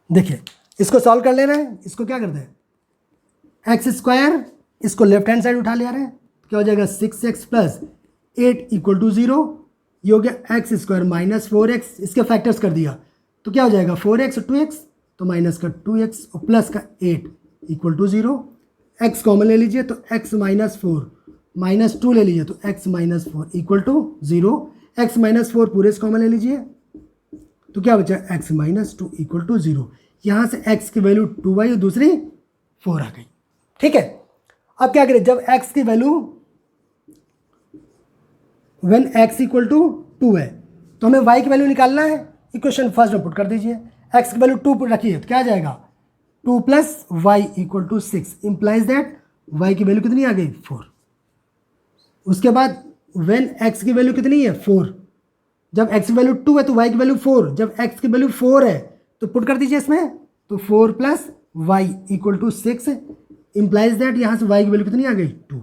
देखिए इसको सॉल्व कर ले रहे हैं, इसको क्या करते हैं? एक्स स्क्वायर, इसको लेफ्ट हैंड साइड उठा ले रहे हैं, क्या हो जाएगा? 6x plus 8 equal to 0। ये हो गया एक्स स्क्वायर माइनस 4x, इसके फैक्टर्स कर दिया तो क्या हो जाएगा? 4x और 2x, तो माइनस का 2x और प्लस का 8 इक्वल टू 0। x कॉमन ले लीजिए तो x माइनस 4 माइनस 2 ले लीजिए तो x minus 4 equal to 0। x minus 4 पूरे कॉमन ले लीजिए तो क्या बचा? x minus 2 equal to 0। यहाँ से x की वैल्यू 2y और दूसरी 4 आ गई, ठीक है। अब क्या करें? जब x की value when x equal to 2 है तो हमें y की वैल्यू निकालना है, इक्वेशन फर्स्ट में पुट कर दीजिए। x की वैल्यू 2 रखिए तो क्या आ जाएगा? 2 plus y equal to 6, implies that y की वैल्यू कितनी आ गई? 4। उसके बाद व्हेन x की वैल्यू कितनी है? 4। जब x की वैल्यू 2 है तो y की वैल्यू 4, जब x की वैल्यू 4 है तो पुट कर दीजिए इसमें, तो 4 plus y equal to 6, implies that यहाँ से y की वैल्यू कितनी आ गई? 2।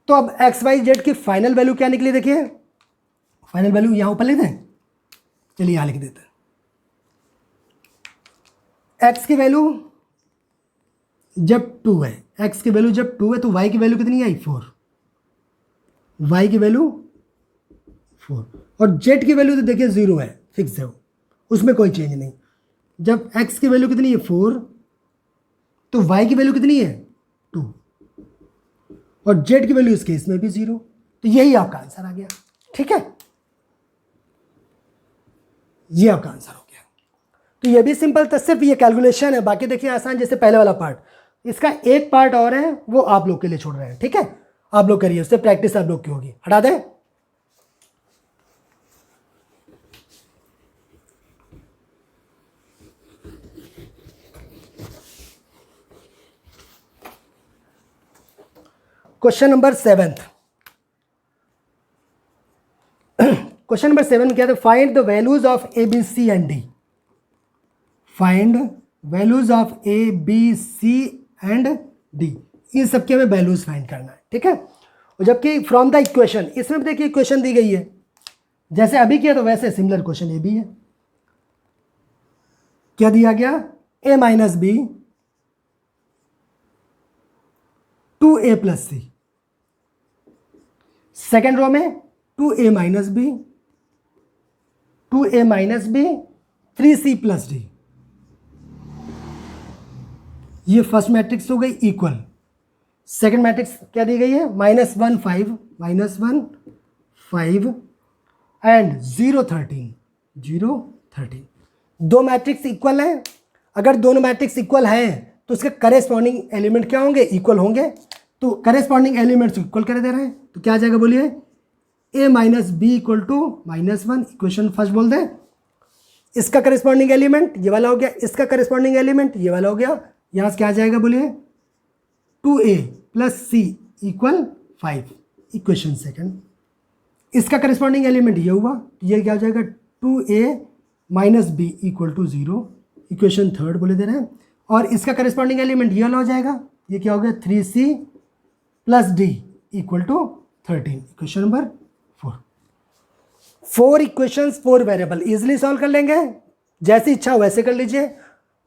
तो अब एक्स वाई जेड की फाइनल वैल्यू क्या निकली? देखिए फाइनल वैल्यू यहाँ ऊपर लिख दें, चलिए यहाँ लिख देते हैं। x की वैल्यू जब 2 है, x की वैल्यू जब 2 है तो y की वैल्यू कितनी आई? 4। y की वैल्यू 4, और z की वैल्यू तो देखिए 0 है, फिक्स है, उसमें कोई चेंज नहीं। जब x की वैल्यू कितनी है? 4, तो y की वैल्यू कितनी है? 2, और z की वैल्यू इस केस में भी 0। तो यही आपका आंसर आ गया, ठीक है। ये आपका आंसर हो गया। तो ये भी सिंपल था, सिर्फ ये कैलकुलेशन है, बाकी देखिए आसान, जैसे पहले वाला पार्ट। इसका एक पार्ट और है, वो आप लोग के लिए छोड़ रहे हैं, ठीक है। आप लोग करिए, उससे प्रैक्टिस आप लोग की होगी। हटा दें। Question number 7। क्वेश्चन नंबर 7 क्या था? Find the values of A B C and D. Find values of A B C and D, इन सबके हमें वैल्यूज फाइंड करना है, ठीक है। और जबकि फ्रॉम द इक्वेशन, इसमें भी देखिए इक्वेशन दी गई है, जैसे अभी किया तो वैसे सिमिलर क्वेश्चन ये भी है। क्या दिया गया? a minus b 2a plus c. Second row में 2a minus b 2a minus b 3c plus d. ये फर्स्ट मैट्रिक्स हो गई इक्वल। सेकेंड मैट्रिक्स क्या दी गई है? -1 5 एंड 0 13। दो मैट्रिक्स इक्वल हैं। अगर दोनों मैट्रिक्स इक्वल हैं तो उसके करेस्पॉन्डिंग एलिमेंट क्या होंगे? इक्वल होंगे। तो करेस्पॉन्डिंग एलिमेंट्स इक्वल कर दे रहे हैं तो क्या आ जाएगा? बोलिए। a minus b equal to -1, equation first बोल दें। इसका करेस्पॉन्डिंग एलिमेंट ये वाला हो गया, इसका करेस्पॉन्डिंग एलिमेंट ये वाला हो गया। यहाँ से क्या आ जाएगा? बोलिए 2a प्लस सी इक्वल 5, इक्वेशन सेकंड, इसका करस्पॉन्डिंग एलिमेंट ये हुआ, ये क्या हो जाएगा 2a minus b equal to 0, equation third बोले दे रहे हैं। और इसका करस्पॉन्डिंग एलिमेंट ये वाला हो जाएगा, ये क्या हो गया 3c plus d equal to 13, equation number 4। 4 equations 4 variable, easily solve कर लेंगे, जैसी इच्छा वैसे कर लीजिए।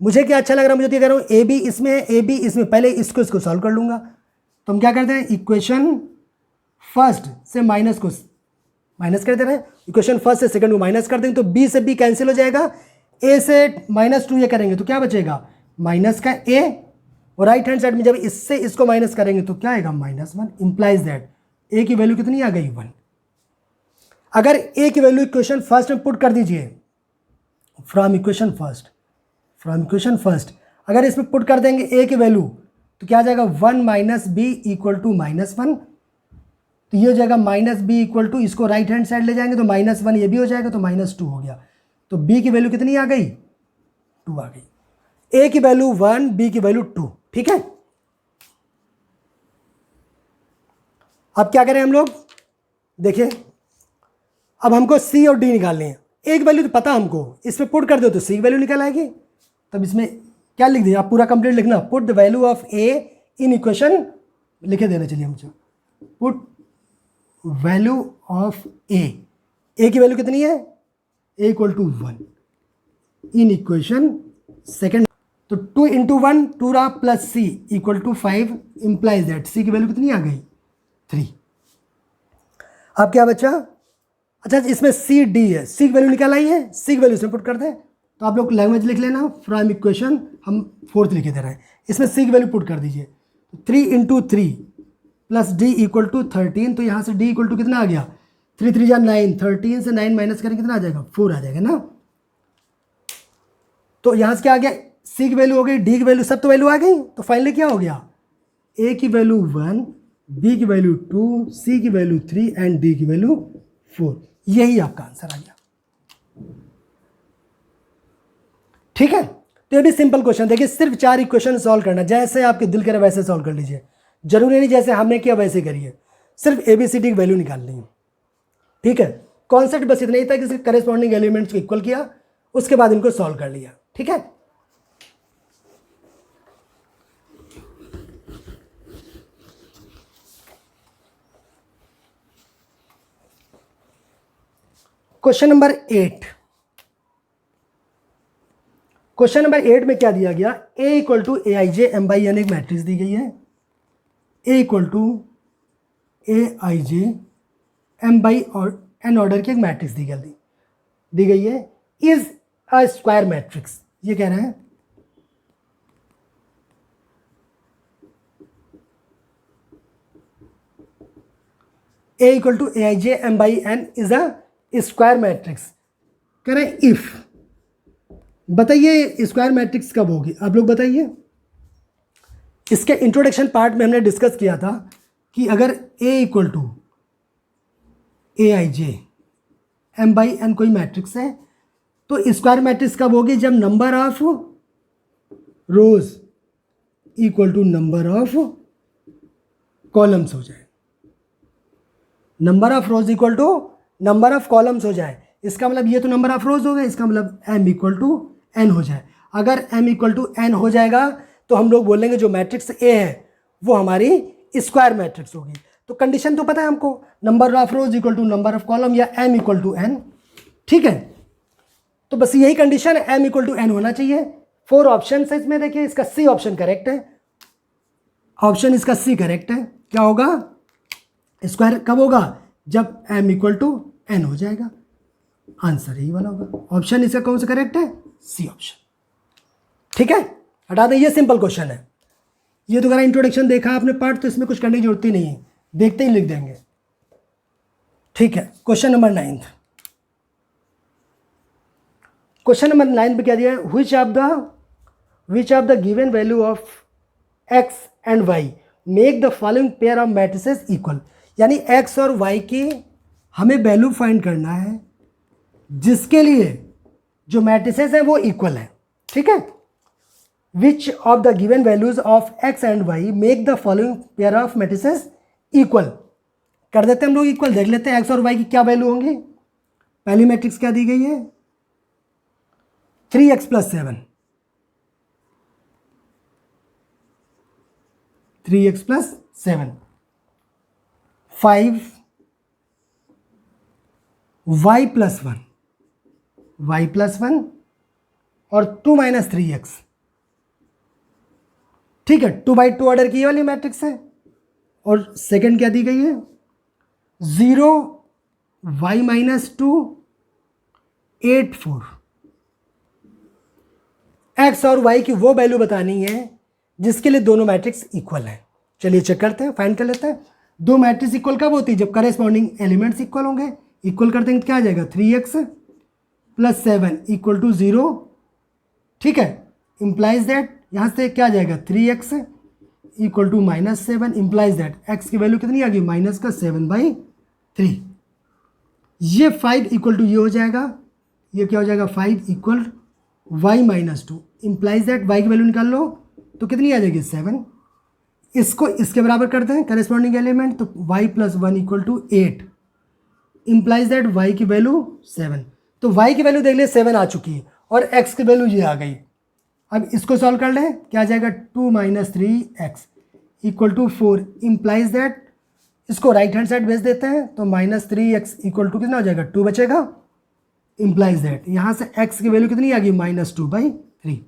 मुझे क्या अच्छा लग रहा है, मुझे तो कह रहा हूँ ए बी इसमें है, ए बी इसमें, पहले इसको सॉल्व कर लूँगा। तो हम क्या करते हैं, इक्वेशन फर्स्ट से माइनस को माइनस कर दे रहे हैं, इक्वेशन फर्स्ट से सेकंड को माइनस कर देंगे तो बी से बी कैंसिल हो जाएगा, ए से -2 ये करेंगे तो क्या बचेगा माइनस का ए, और राइट हैंड साइड में जब इससे इसको माइनस करेंगे तो क्या आएगा -1, इंप्लाइज दैट ए की वैल्यू कितनी आ गई 1। अगर ए की वैल्यू इक्वेशन फर्स्ट में पुट कर दीजिए, फ्रॉम इक्वेशन फर्स्ट अगर इसमें पुट कर देंगे ए की वैल्यू तो क्या आ जाएगा 1 माइनस बी इक्वल टू -1, तो ये हो जाएगा माइनस बी इक्वल टू, इसको राइट हैंड साइड ले जाएंगे तो -1 ये भी हो जाएगा तो -2 हो गया। तो बी की वैल्यू कितनी आ गई 2 आ गई, ए की वैल्यू 1 बी की वैल्यू 2, ठीक है। अब क्या करें हम लोग, देखिए अब हमको सी और डी निकालनी है। ए की वैल्यू तो पता हमको, इसमें पुट कर दो तो सी की वैल्यू निकल आएगी। तब इसमें क्या लिख दिया, आप पूरा कंप्लीट लिखना, put the value of A in equation, लिखे देना, चलिए मुझे पुट वैल्यू ऑफ ए की वैल्यू कितनी है A equal to 1 in equation second, तो 2 इंटू 1 2 रहा plus C equal to 5, implies that C की वैल्यू कितनी आ गई 3। अब क्या बचा, अच्छा इसमें सी डी है, सी की वैल्यू निकाल आई है, सी की वैल्यू इसमें पुट कर दें, तो आप लोग लैंग्वेज लिख लेना, फ्रॉम इक्वेशन हम 4th लिखे दे रहे हैं, इसमें सी की वैल्यू पुट कर दीजिए, 3 into 3 plus d equal to 13, तो यहाँ से डी इक्वल टू कितना आ गया 3 3 जा 9, 13 से 9 माइनस करें कितना आ जाएगा 4 आ जाएगा ना। तो यहाँ से क्या आ गया, सी की वैल्यू हो गई, डी की वैल्यू, सब तो वैल्यू आ गई, तो फाइनली क्या हो गया ए की वैल्यू 1, बी की वैल्यू 2, सी की वैल्यू 3 एंड डी की वैल्यू 4, यही आपका आंसर आ गया, ठीक है। तो ये भी सिंपल क्वेश्चन, देखिए सिर्फ 4 इक्वेशन सॉल्व करना, जैसे आपके दिल करे वैसे सॉल्व कर लीजिए, जरूरी नहीं जैसे हमने किया वैसे करिए, सिर्फ ABCD की वैल्यू निकालनी है, ठीक है। कॉन्सेप्ट बस इतना ही था कि करेस्पॉन्डिंग एलिमेंट्स को इक्वल किया, उसके बाद इनको सॉल्व कर लिया, ठीक है। क्वेश्चन नंबर 8, क्वेश्चन नंबर 8 में क्या दिया गया, A equal to AIJ M/N एक मैट्रिक्स दी गई है, A equal to AIJ M/N order की एक मैट्रिक्स दी गई है, इज अ स्क्वायर मैट्रिक्स, ये कह रहे हैं A equal to AIJ M/N is a square matrix, कह रहे हैं इफ, बताइए स्क्वायर मैट्रिक्स कब होगी, आप लोग बताइए। इसके इंट्रोडक्शन पार्ट में हमने डिस्कस किया था कि अगर A equal to AIJ M/N कोई मैट्रिक्स है तो स्क्वायर मैट्रिक्स कब होगी, जब number of rows equal to number of columns हो जाए, number of rows equal to number of columns हो जाए। इसका मतलब ये तो नंबर ऑफ रोज हो गए, इसका मतलब m इक्वल टू n हो जाए। अगर m इक्वल टू n हो जाएगा तो हम लोग बोलेंगे जो मैट्रिक्स A है वो हमारी स्क्वायर मैट्रिक्स होगी। तो कंडीशन तो पता है हमको, number of rows equal to number of column या m इक्वल टू n, ठीक है। तो बस यही कंडीशन है, m इक्वल टू n होना चाहिए। 4 ऑप्शन है इसमें, देखिए इसका C ऑप्शन करेक्ट है, ऑप्शन इसका C करेक्ट है। क्या होगा, स्क्वायर कब होगा, जब m इक्वल टू n हो जाएगा, आंसर यही वाला होगा। ऑप्शन इसका कौन सा करेक्ट है, C ऑप्शन, ठीक है। हटा दें, ये सिंपल क्वेश्चन है, ये तो अगर इंट्रोडक्शन देखा आपने पार्ट तो इसमें कुछ करने की जरूरत ही नहीं है, देखते ही लिख देंगे, ठीक है। क्वेश्चन नंबर 9, क्वेश्चन नंबर 9 पे क्या दिया है, which of the given value of x and y make the following pair of matrices equal, यानी x और y की हमें वैल्यू फाइंड करना है जिसके लिए जो मैट्रिसेस है वो इक्वल है, ठीक है। Which of the given values of x and y make the following pair of matrices equal, कर देते हैं हम लोग इक्वल, देख लेते हैं एक्स और वाई की क्या वैल्यू होंगी। पहली मैट्रिक्स क्या दी गई है, 3x + 7, 3x + 7, 5y + 1, y + 1 और 2 - 3x। ठीक है, 2/2 ऑर्डर की ये वाली मैट्रिक्स है। और सेकंड क्या दी गई है, 0 y - 2 8 4। एक्स और वाई की वो वैल्यू बतानी है जिसके लिए दोनों मैट्रिक्स इक्वल है। चलिए चेक करते हैं, फाइंड कर लेते हैं। दो मैट्रिक्स इक्वल कब होती है, जब करेस्पॉन्डिंग एलिमेंट्स इक्वल होंगे। इक्वल करते हैं तो क्या आ जाएगा, 3x + 7 = 0। ठीक है, इंप्लाइज दैट यहाँ से क्या आ जाएगा, 3x = -7, इंप्लाइज दैट एक्स की वैल्यू कितनी आ गई, -7/3। ये 5 = ये हो जाएगा, ये क्या हो जाएगा, 5 = y - 2, इंप्लाइज दैट y की वैल्यू निकाल लो तो कितनी आ जाएगी, 7। इसको इसके बराबर करते हैं करेस्पॉन्डिंग एलिमेंट, तो y + 1 = 8, इंप्लाइज दैट y की वैल्यू 7। तो y की वैल्यू देख ले 7 आ चुकी है और x की वैल्यू ये आ गई। अब इसको सॉल्व कर लें, क्या आ जाएगा, 2 - 3x = 4, इंप्लाइज दैट इसको राइट हैंड साइड भेज देते हैं तो -3x = कितना हो जाएगा, 2 बचेगा। इंप्लाइज दैट यहाँ से x की वैल्यू कितनी आ गई, -2/3।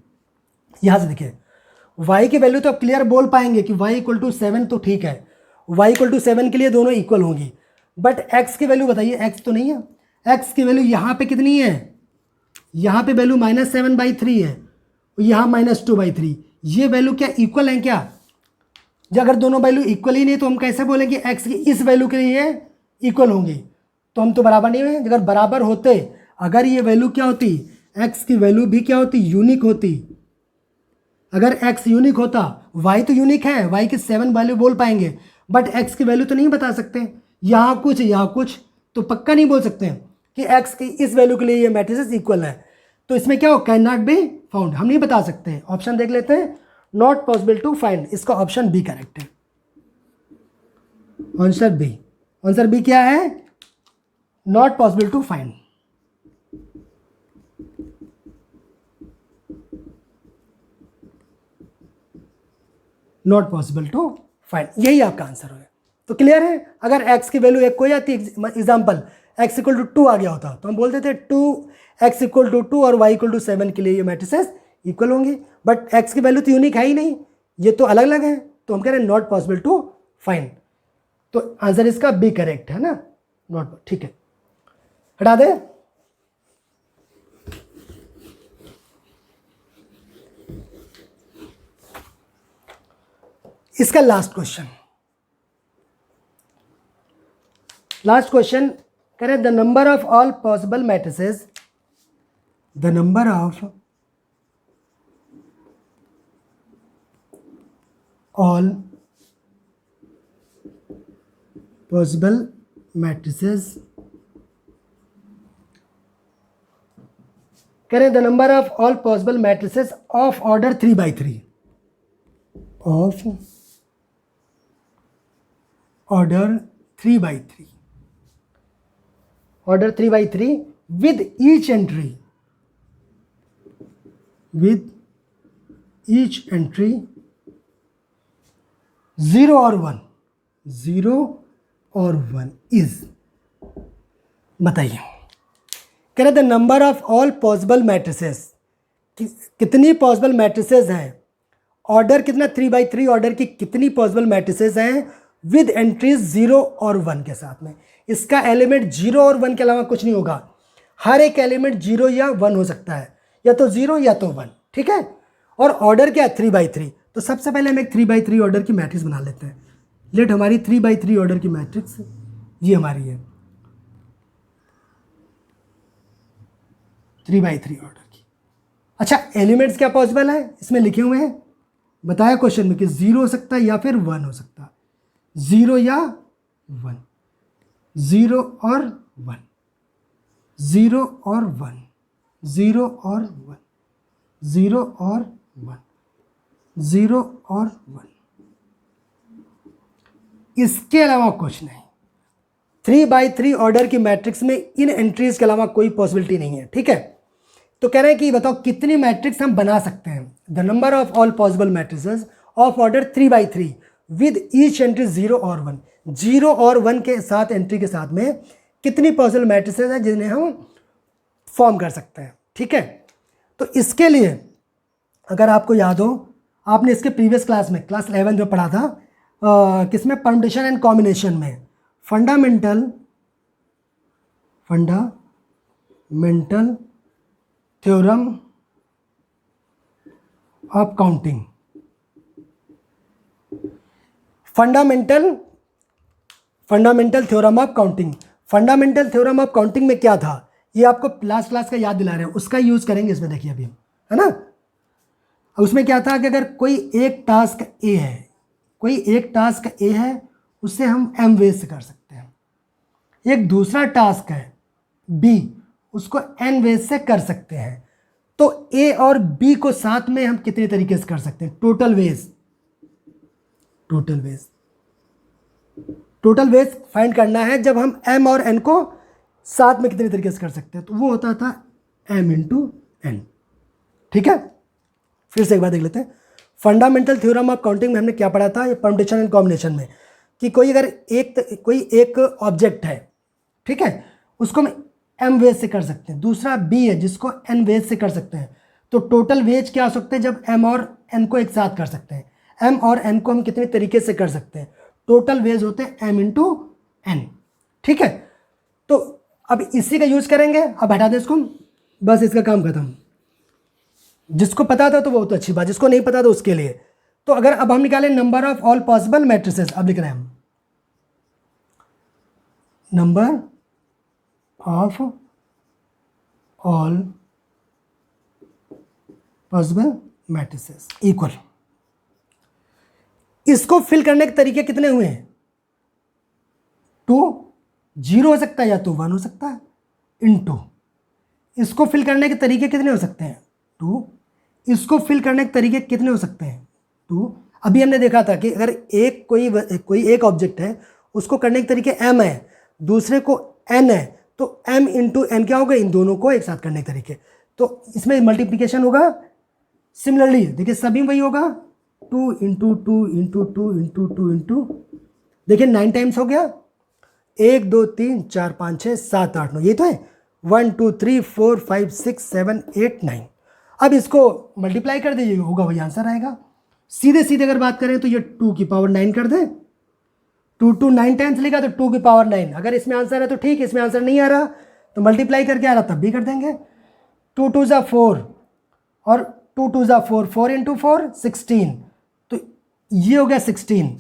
यहाँ से देखिए y की वैल्यू तो आप क्लियर बोल पाएंगे कि y = 7, तो ठीक है, y = 7 के लिए दोनों इक्वल होंगी। बट x की वैल्यू बताइए, x तो नहीं है, x की वैल्यू यहाँ पे कितनी है, यहाँ पे वैल्यू -7/3 है, यहाँ -2/3। ये वैल्यू क्या इक्वल है क्या, जब अगर दोनों वैल्यू इक्वल ही नहीं तो हम कैसे बोलेंगे x की इस वैल्यू के लिए इक्वल होंगी, तो हम तो बराबर नहीं हुए। अगर बराबर होते, अगर ये वैल्यू क्या होती, x की वैल्यू भी क्या होती, यूनिक होती। अगर x यूनिक होता, y तो यूनिक है, y की 7 वैल्यू बोल पाएंगे, बट x की वैल्यू तो नहीं बता सकते, यहाँ कुछ, तो पक्का नहीं बोल सकते कि x की इस वैल्यू के लिए ये मैट्रिसेस इक्वल है। तो इसमें क्या हो, कैन नॉट बी फाउंड, हम नहीं बता सकते। ऑप्शन देख लेते हैं, नॉट पॉसिबल टू फाइंड, इसका ऑप्शन बी करेक्ट है, आंसर बी। आंसर बी क्या है, not possible to find. Not possible to find, यही आपका आंसर होगा। तो क्लियर है, अगर x की वैल्यू एक कोई आती, एग्जाम्पल x = 2 आ गया होता तो हम बोलते थे 2x = 2 और y = 7 के लिए ये मैट्रिसेस इक्वल होंगे। बट x की वैल्यू तो यूनिक है ही नहीं, ये तो अलग अलग है, तो हम कह रहे हैं नॉट पॉसिबल टू फाइंड। तो आंसर इसका बी करेक्ट है ना, नॉट, ठीक है, हटा दे। इसका लास्ट क्वेश्चन करें, the number of all possible matrices, the number of all possible matrices, करें the number of all possible matrices of order 3/3, of order 3/3, order 3/3 with each entry 0 और 1, 0 और 1 इज, बताइए, कह रहे the number of all possible matrices, कितनी possible matrices हैं, order कितना 3/3 order की कितनी पॉसिबल मैट्रिसेस हैं विद एंट्रीज 0 और 1 के साथ में। इसका एलिमेंट 0 और 1 के अलावा कुछ नहीं होगा, हर एक एलिमेंट 0 या 1 हो सकता है, या तो 0 या तो 1, ठीक है। और ऑर्डर क्या है, 3/3। तो सबसे पहले हम एक 3/3 ऑर्डर की मैट्रिक्स बना लेते हैं। लेट हमारी 3/3 ऑर्डर की मैट्रिक्स ये हमारी है, 3/3 ऑर्डर की। अच्छा, एलिमेंट्स क्या पॉसिबल है, इसमें लिखे हुए हैं, बताया क्वेश्चन में कि 0 हो सकता है या फिर 1 हो सकता है, 0 या 1, 0 और 1, 0 और 1, 0 और 1, 0 और 1, 0 और 1, इसके अलावा कुछ नहीं। 3x3 ऑर्डर की मैट्रिक्स में इन एंट्रीज के अलावा कोई पॉसिबिलिटी नहीं है, ठीक है। तो कह रहे हैं कि बताओ कितनी मैट्रिक्स हम बना सकते हैं। The number of all possible matrices of order 3x3 with each entry 0 और 1, 0 और 1 के साथ एंट्री के साथ में कितनी पॉसिबल मैट्रिसेस हैं जिन्हें हम फॉर्म कर सकते हैं, ठीक है। तो इसके लिए अगर आपको याद हो, आपने इसके प्रीवियस क्लास में क्लास 11 जो पढ़ा था किसमें, परम्यूटेशन एंड कॉम्बिनेशन में, fundamental theorem of counting. Fundamental theorem of counting. Fundamental theorem of counting में क्या था, ये आपको लास्ट क्लास का याद दिला रहे हैं, उसका यूज करेंगे इसमें। देखिए अभी हम, है ना, उसमें क्या था कि अगर कोई एक टास्क ए है, उससे हम m वेज से कर सकते हैं। एक दूसरा टास्क है b, उसको n वेज से कर सकते हैं। तो a और b को साथ में हम कितने तरीके से कर सकते हैं, टोटल वेज फाइंड करना है जब हम m और n को साथ में कितने तरीके से कर सकते हैं। तो वो होता था m इंटू n, ठीक है। फिर से एक बार देख लेते हैं। फंडामेंटल थ्योरम ऑफ काउंटिंग में हमने क्या पढ़ा था, ये परम्यूटेशन एंड कॉम्बिनेशन में, कि कोई अगर कोई एक ऑब्जेक्ट है, ठीक है, उसको हम m वेज से कर सकते हैं। दूसरा b है जिसको n वेज से कर सकते हैं। तो टोटल वेज क्या हो सकते हैं जब m और n को एक साथ कर सकते हैं। m और n को हम कितने तरीके से कर सकते हैं, टोटल वेज होते हैं m इंटू n, ठीक है। तो अब इसी का यूज करेंगे। अब हटा दें इसको, बस इसका काम खत्म। जिसको पता था तो वो तो अच्छी बात, जिसको नहीं पता तो उसके लिए। तो अगर अब हम निकालें number of all possible matrices, अब लिख रहे हैं हम number of all possible matrices equal, इसको फिल करने के तरीके कितने हुए हैं, 2, 0 हो सकता है या तो 1 हो सकता है, इनटू इसको फिल करने के तरीके कितने हो सकते हैं, 2, इसको फिल करने के तरीके कितने हो सकते हैं, 2। अभी हमने देखा था कि अगर कोई एक ऑब्जेक्ट है, उसको करने के तरीके m है, दूसरे को n है, तो m इंटू n क्या होगा, इन दोनों को एक साथ करने के तरीके। तो इसमें मल्टीप्लिकेशन होगा। सिमिलरली देखिए सभी वही होगा, 2 इंटू 2 इंटू 2 इंटू 2 इंटू, देखिए 9 टाइम्स हो गया, 1 2 3 4 5 6 7 8 9, ये तो है 1 2 3 4 5 6 7 8 9। अब इसको मल्टीप्लाई कर दीजिए, होगा वही आंसर आएगा। सीधे सीधे अगर बात करें तो ये 2 की पावर 9 कर दें, 2 9 टाइम्स लिखा तो 2 की पावर 9। अगर इसमें आंसर है तो ठीक, इसमें आंसर नहीं आ रहा तो मल्टीप्लाई करके आ रहा तब भी कर देंगे। 2 2 ज़ा 4 और 2 2 ज़ा 4, 4 इंटू 4 16, तो ये हो गया 16।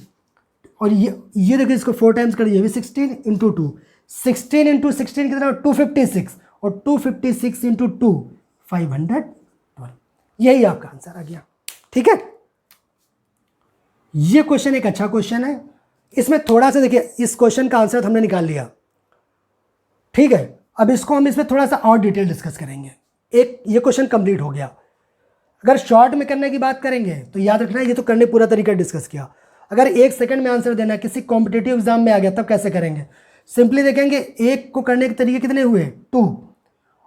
और ये देखिए इसको 4 टाइम्स कर, ये भी 16 इंटू 2, 16 इंटू 16 कितना, 256, और 256 इंटू 2 512। यही आपका आंसर आ गया, ठीक है। ये क्वेश्चन एक अच्छा क्वेश्चन है। इसमें थोड़ा सा देखिए, इस क्वेश्चन का आंसर हमने निकाल लिया, ठीक है। अब इसको हम इसमें थोड़ा सा और डिटेल डिस्कस करेंगे। एक ये क्वेश्चन कंप्लीट हो गया। अगर शॉर्ट में करने की बात करेंगे तो याद रखना, ये तो करने पूरा तरीका डिस्कस किया। अगर 1 सेकंड में आंसर देना है, किसी कॉम्पिटिटिव एग्जाम में आ गया, तब कैसे करेंगे, सिंपली देखेंगे एक को करने के तरीके कितने हुए, 2,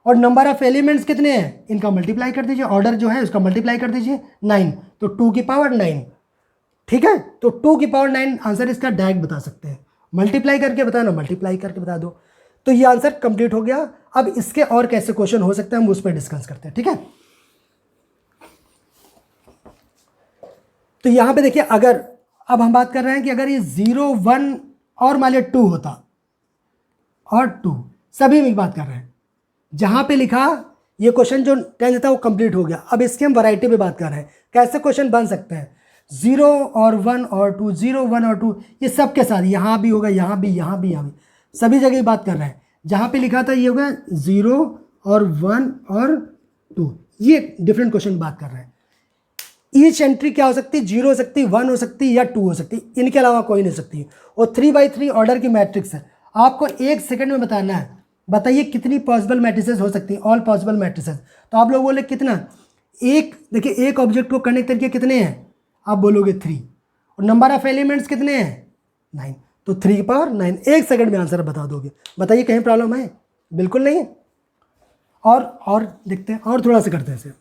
और नंबर ऑफ एलिमेंट्स कितने हैं, इनका मल्टीप्लाई कर दीजिए, ऑर्डर जो है उसका मल्टीप्लाई कर दीजिए 9, तो 2 की पावर 9, ठीक है। तो 2 की पावर 9 आंसर इसका डायरेक्ट बता सकते हैं, मल्टीप्लाई करके बताना, मल्टीप्लाई करके बता दो। तो ये आंसर कंप्लीट हो गया। अब इसके और कैसे क्वेश्चन हो सकते हैं हम उस पर डिस्कस करते हैं, ठीक है। तो यहां पे देखिए, अगर अब हम बात कर रहे हैं कि अगर ये 0 1 और मान लिया 2 होता, और 2 सभी में बात कर रहे हैं, जहां पे लिखा ये क्वेश्चन जो 10 था वो कंप्लीट हो गया। अब इसके हम वैरायटी पे बात कर रहे हैं, कैसे क्वेश्चन बन सकते हैं, 0 और 1 और 2, 0 1 और 2, ये सब के साथ यहां भी होगा, यहां भी, यहां भी, यहां भी, सभी जगह बात कर रहे हैं। जहां पे लिखा था ये होगा 0 और 1 और 2, ये डिफरेंट क्वेश्चन बात कर रहे हैं। ईच एंट्री क्या हो सकती है, 0 हो सकती, 1 हो सकती या 2 हो सकती, इनके अलावा कोई नहीं हो सकती। और 3x3 ऑर्डर की मैट्रिक्स है, आपको 1 सेकंड में बताना है, बताइए कितनी पॉसिबल मैट्रिसेस हो सकती हैं, ऑल पॉसिबल मैट्रिसेस। तो आप लोग बोले कितना, एक, देखिए एक ऑब्जेक्ट को करने के तरीके कितने हैं, आप बोलोगे 3, और नंबर ऑफ एलिमेंट्स कितने हैं 9, तो 3 की पावर 9, 1 सेकंड में आंसर बता दोगे। बताइए कहीं प्रॉब्लम है? बिल्कुल नहीं। और देखते हैं, और थोड़ा सा करते हैं इसे।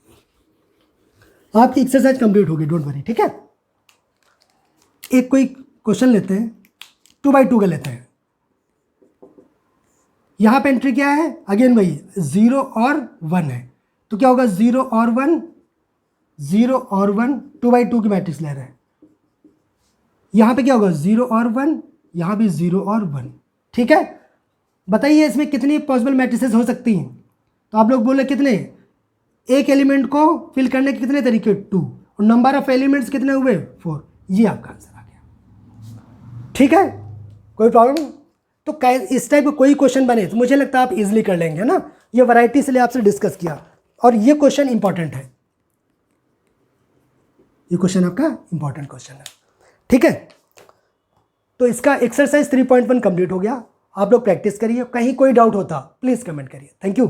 आपकी एक्सरसाइज कंप्लीट होगी, डोंट वरी, ठीक है। एक कोई क्वेश्चन लेते हैं, 2x2 का लेते हैं। यहां पे एंट्री क्या है? अगेन वही 0 और 1 है, तो क्या होगा 0 और 1, 0 और 1, 2x2 की मैट्रिक्स ले रहे हैं। यहां पे क्या होगा 0 और 1, यहां भी 0 और 1, ठीक है। बताइए इसमें कितनी पॉसिबल मैट्रिसेस हो सकती हैं? तो आप लोग बोले कितने, एक एलिमेंट को फिल करने के कितने तरीके, 2, और नंबर ऑफ एलिमेंट्स कितने हुए, 4। ये आपका आंसर आ गया, ठीक है। कोई प्रॉब्लम? तो इस टाइप का कोई क्वेश्चन बने तो मुझे लगता है आप इजीली कर लेंगे, है ना। ये वैरायटी से लिए आपसे डिस्कस किया, और ये क्वेश्चन इंपॉर्टेंट है, ये क्वेश्चन आपका इंपॉर्टेंट क्वेश्चन है, ठीक है। तो इसका एक्सरसाइज 3.1 कंप्लीट हो गया। आप लोग प्रैक्टिस करिए, कहीं कोई डाउट होता प्लीज कमेंट करिए। Thank you.